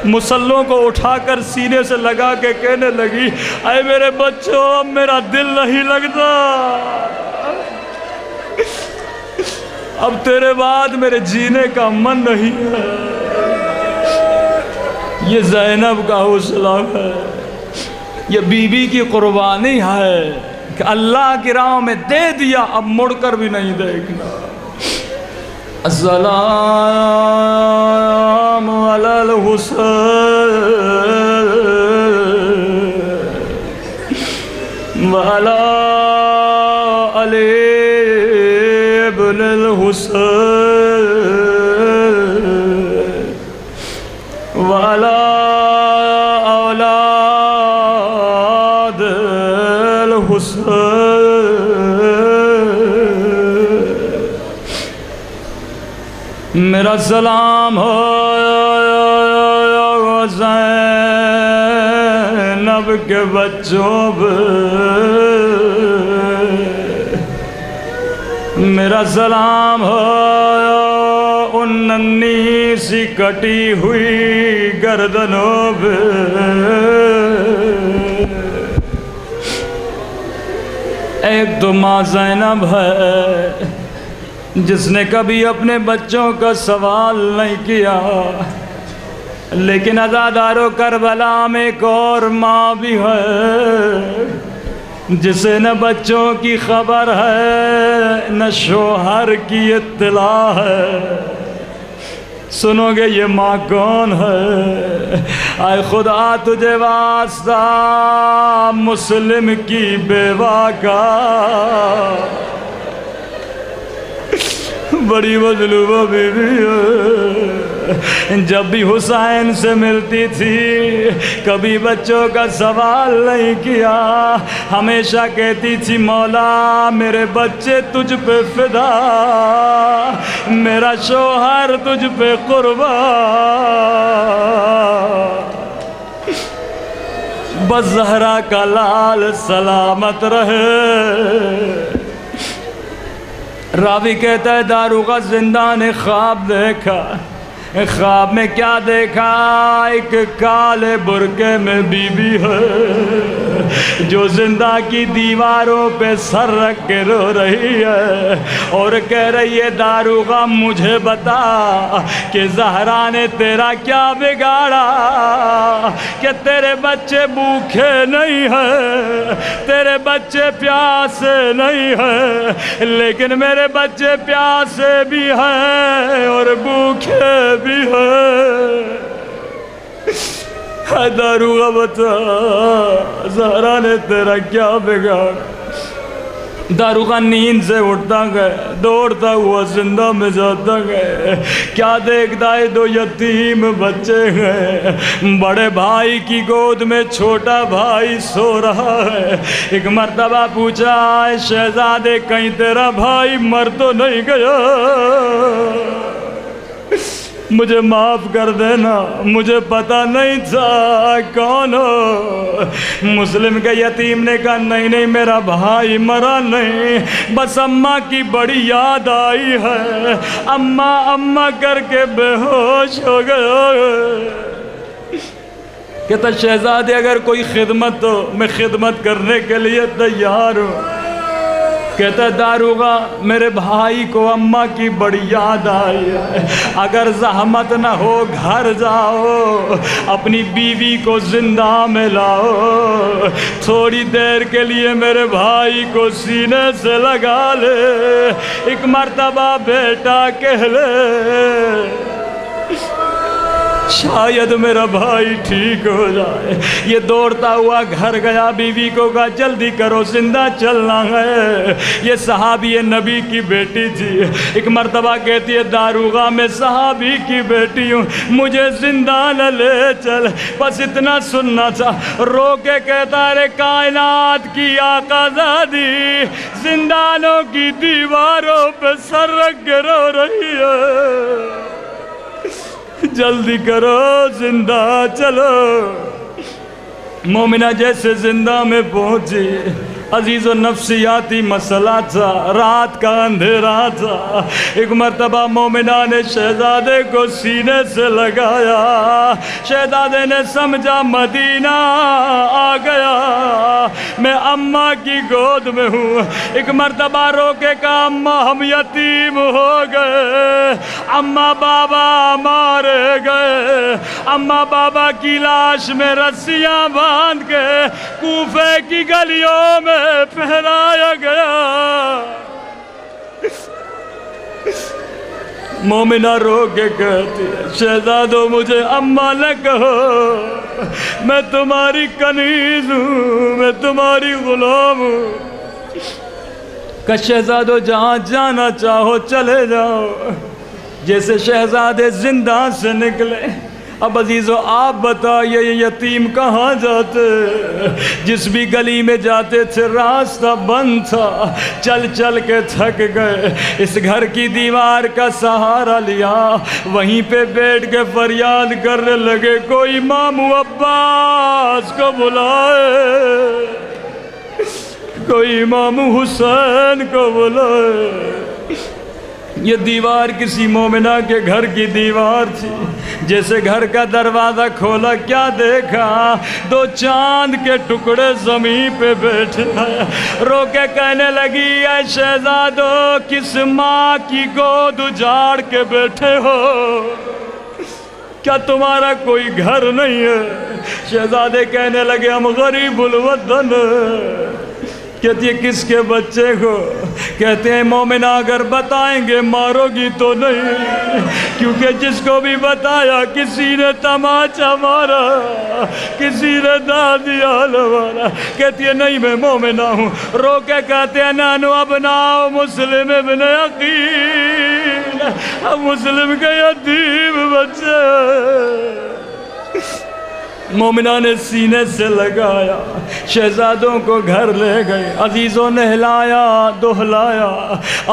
مصلوں کو اٹھا کر سینے سے لگا کے کہنے لگی اے میرے بچوں اب میرا دل نہیں لگتا، اب تیرے بعد میرے جینے کا من نہیں ہے۔ یہ زینب کا حوصلہ ہے، یہ بی بی کی قربانی ہے کہ اللہ کی راہ میں دے دیا، اب مڑ کر بھی نہیں دیکھنا۔ السلام علی الحسین وعلی علی ابن الحسین وعلی اولاد الحسین۔ میرا سلام ہو زینب کے بچوں پہ، میرا سلام ہو ان ننھی سی کٹی ہوئی گردنوں پہ۔ ایک تو ماں زینب ہے جس نے کبھی اپنے بچوں کا سوال نہیں کیا، لیکن عزادارو کربلا میں ایک اور ماں بھی ہے جسے نہ بچوں کی خبر ہے نہ شوہر کی اطلاع ہے۔ سنو گے یہ ماں کون ہے؟ اے خدا تجھے واسطہ مسلم کی بیوہ کا، بڑی مظلومہ بیوی ہے، جب بھی حسین سے ملتی تھی کبھی بچوں کا سوال نہیں کیا، ہمیشہ کہتی تھی مولا میرے بچے تجھ پہ فدا، میرا شوہر تجھ پہ قربان، بس زہرا کا لال سلامت رہے۔ راوی کہتا ہے داروغہ زندہ نے خواب دیکھا، خواب میں کیا دیکھا؟ ایک کالے برقعے میں بی بی ہے جو زندہ کی دیواروں پہ سر رکھ کے رو رہی ہے اور کہہ رہی ہے داروغہ مجھے بتا کہ زہرا نے تیرا کیا بگاڑا کہ تیرے بچے بھوکے نہیں ہیں، تیرے بچے پیاسے نہیں ہیں، لیکن میرے بچے پیاسے بھی ہیں اور بھوکے بھی ہے۔ داروغہ بتا زہرا نے تیرا کیا بگاڑا؟ داروغہ نیند سے اٹھتا گئے، دوڑتا ہوا زندہ میں جاتا گئے، کیا دیکھتا ہے 2 یتیم بچے ہیں، بڑے بھائی کی گود میں چھوٹا بھائی سو رہا ہے۔ ایک مرتبہ پوچھا ہے شہزادے کہیں تیرا بھائی مر تو نہیں گیا؟ مجھے معاف کر دینا، مجھے پتہ نہیں تھا کون ہو۔ مسلم کے یتیم نے کہا نہیں میرا بھائی مرا نہیں، بس اماں کی بڑی یاد آئی ہے، اماں کر کے بے ہوش ہو گیا۔ کہتا شہزادے اگر کوئی خدمت ہو میں خدمت کرنے کے لیے تیار ہوں۔ کہتا ہے داروغہ میرے بھائی کو اماں کی بڑی یاد آئی ہے، اگر زحمت نہ ہو گھر جاؤ، اپنی بیوی کو زندہ میں لاؤ، تھوڑی دیر کے لیے میرے بھائی کو سینے سے لگا لے، ایک مرتبہ بیٹا کہہ لے شاید میرا بھائی ٹھیک ہو جائے۔ یہ دوڑتا ہوا گھر گیا، بیوی کو کہا جلدی کرو زندہ چلنا ہے۔ یہ صحابی نبی کی بیٹی تھی، ایک مرتبہ کہتی ہے داروغہ میں صحابی کی بیٹی ہوں، مجھے زندہ نہ لے چل، بس اتنا سننا تھا۔ رو کے کہتا ہے کائنات کی آقا زادی زندانوں کی دیواروں پہ سر رکھ کے رو رہی ہے، جلدی کرو زندہ چلو۔ مومنہ جیسے زندہ میں پہنچی، عزیز و نفسیاتی مسئلہ تھا، رات کا اندھیرا تھا، ایک مرتبہ مومنہ نے شہزادے کو سینے سے لگایا، شہزادے نے سمجھا مدینہ آ گیا، میں اماں کی گود میں ہوں، ایک مرتبہ رو کے کہا اماں ہم یتیم ہو گئے، اماں بابا مارے گئے، اماں بابا کی لاش میں رسیاں باندھ کے کوفے کی گلیوں میں پہنایا گیا۔ مومنہ رو کے کہتی ہے شہزادو مجھے اماں نہ کہو، میں تمہاری کنیز ہوں، میں تمہاری غلام ہوں، کہ شہزادو جہاں جانا چاہو چلے جاؤ۔ جیسے شہزادے زندہ سے نکلے، اب عزیزو آپ بتائیے یہ یتیم کہاں جاتے؟ جس بھی گلی میں جاتے تھے راستہ بند تھا، چل چل کے تھک گئے، اس گھر کی دیوار کا سہارا لیا، وہیں پہ بیٹھ کے فریاد کرنے لگے کوئی ماموں عباس کو بلائے، کوئی ماموں حسین کو بلائے۔ یہ دیوار کسی مومنہ کے گھر کی دیوار تھی، جیسے گھر کا دروازہ کھولا کیا دیکھا؟ دو چاند کے ٹکڑے زمین پہ بیٹھے ہیں، رو کے کہنے لگی اے شہزادو کس ماں کی گود اجاڑ کے بیٹھے ہو؟ کیا تمہارا کوئی گھر نہیں ہے؟ شہزادے کہنے لگے ہم غریب الوطن، کہتی ہے کس کے بچے کو؟ کہتے ہیں مومنہ اگر بتائیں گے مارو گی تو نہیں، کیونکہ جس کو بھی بتایا کسی نے تماچا مارا، کسی نے دادیا مارا۔ کہتی ہے نہیں میں مومنہ ہوں، رو کے کہتے ہیں نانو ابناؤ مسلم ابن عقیل، ہم مسلم کے یتیم بچے۔ مومنہ نے سینے سے لگایا، شہزادوں کو گھر لے گئے، عزیزوں نے ہلایا دہلایا،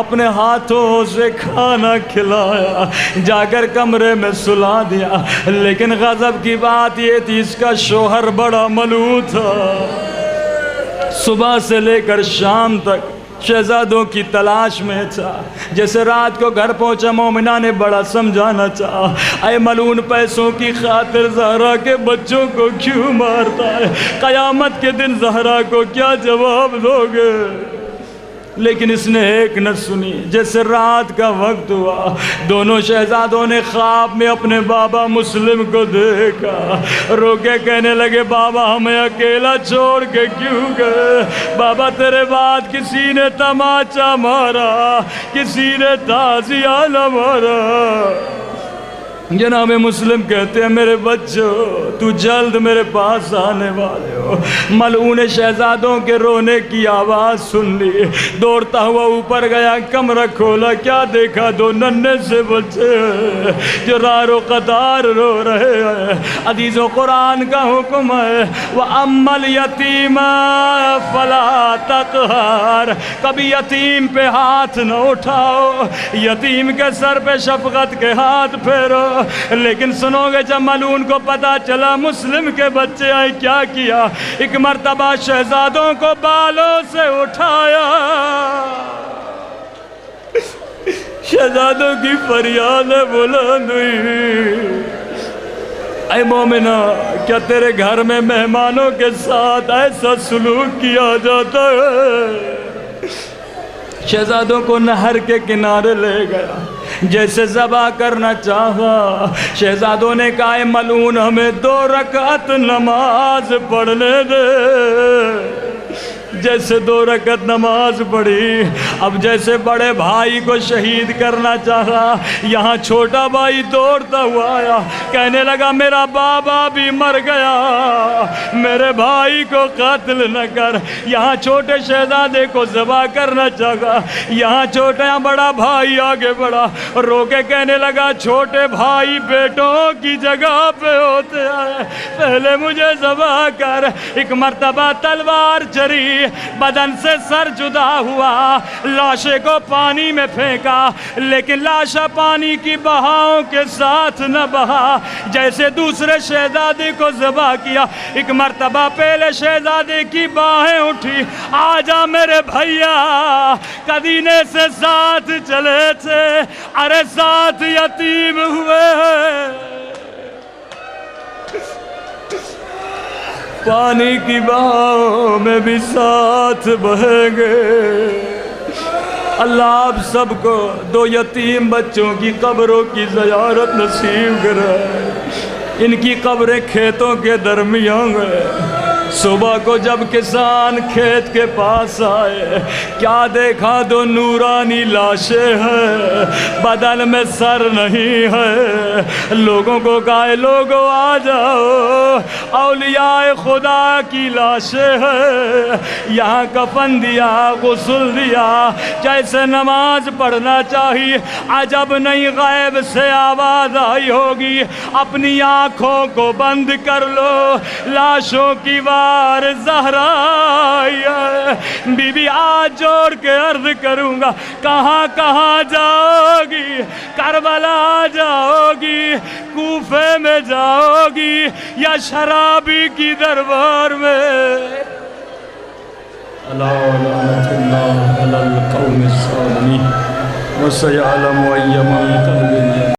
اپنے ہاتھوں سے کھانا کھلایا، جا کر کمرے میں سلا دیا۔ لیکن غضب کی بات یہ تھی اس کا شوہر بڑا ملعون تھا، صبح سے لے کر شام تک شہزادوں کی تلاش میں تھا۔ جیسے رات کو گھر پہنچا مومنہ نے بڑا سمجھانا چاہا اے ملعون پیسوں کی خاطر زہرا کے بچوں کو کیوں مارتا ہے؟ قیامت کے دن زہرا کو کیا جواب دو گے؟ لیکن اس نے ایک نہ سنی۔ جیسے رات کا وقت ہوا دونوں شہزادوں نے خواب میں اپنے بابا مسلم کو دیکھا، رو کے کہنے لگے بابا ہمیں اکیلا چھوڑ کے کیوں گئے؟ بابا تیرے بعد کسی نے تماچا مارا، کسی نے تازیہ نہ مارا۔ جناب مسلم کہتے ہیں میرے بچوں تو جلد میرے پاس آنے والے ہو۔ ملعون شہزادوں کے رونے کی آواز سن لی، دوڑتا ہوا اوپر گیا، کمرہ کھولا، کیا دیکھا؟ دو ننھے سے بچے جو رار و قطار رو رہے ہیں۔ عزیزو قرآن کا حکم ہے وَأَمَّا الْيَتِيمَ فَلَا تَقْهَرْ، کبھی یتیم پہ ہاتھ نہ اٹھاؤ، یتیم کے سر پہ شفقت کے ہاتھ پھیرو۔ لیکن سنو گے جب ملعون کو پتا چلا مسلم کے بچے آئے کیا کیا؟ ایک مرتبہ شہزادوں کو بالوں سے اٹھایا، شہزادوں کی فریاد بلند ہوئی اے مومنہ کیا تیرے گھر میں مہمانوں کے ساتھ ایسا سلوک کیا جاتا ہے؟ شہزادوں کو نہر کے کنارے لے گیا، جیسے ذبح کرنا چاہا۔ شہزادوں نے کہا اے ملعون ہمیں 2 رکعت نماز پڑھنے دے۔ جیسے 2 رکعت نماز پڑھی، اب جیسے بڑے بھائی کو شہید کرنا چاہا، یہاں چھوٹا بھائی دوڑتا ہوا آیا، کہنے لگا میرا بابا بھی مر گیا، میرے بھائی کو قتل نہ کر۔ یہاں چھوٹے شہزادے کو ذبح کرنا چاہا، یہاں چھوٹا بڑا بھائی آگے بڑھا، رو کے کہنے لگا چھوٹے بھائی بیٹوں کی جگہ پہ ہوتے ہیں، پہلے مجھے ذبح کر۔ ایک مرتبہ تلوار چری، بدن سے سر جدا ہوا، لاشے کو پانی میں پھینکا، لیکن لاشا پانی کی بہاؤں کے ساتھ نہ بہا۔ جیسے دوسرے شہزادے کو ذبح کیا، ایک مرتبہ پہلے شہزادے کی باہیں اٹھی، آجا میرے بھیا، قدینے سے ساتھ چلے تھے، ارے ساتھ یتیم ہوئے ہیں، پانی کی بہاؤں میں بھی ساتھ بہیں گے۔ اللہ آپ سب کو 2 یتیم بچوں کی قبروں کی زیارت نصیب کرائے۔ ان کی قبریں کھیتوں کے درمیان ہیں۔ صبح کو جب کسان کھیت کے پاس آئے، کیا دیکھا 2 نورانی لاشیں ہیں، بدن میں سر نہیں ہے۔ لوگوں کو کہا لوگوں آ جاؤ، اولیاء خدا کی لاشیں ہیں۔ یہاں کفن دیا، غسل دیا، جیسے نماز پڑھنا چاہیے۔ عجب نہیں غیب سے آواز آئی ہوگی، اپنی آنکھوں کو بند کر لو، لاشوں کی زہرا آئی ہے۔ بی بی آج جوڑ کے عرض کروں گا، کہاں کہاں جاؤ گی؟ کربلا جاؤ گی، کوفے میں جاؤ گی، یا شرابی کی دربار میں؟ اللہ لعنت اللہ علی القوم الظالمین وسیعلم ایما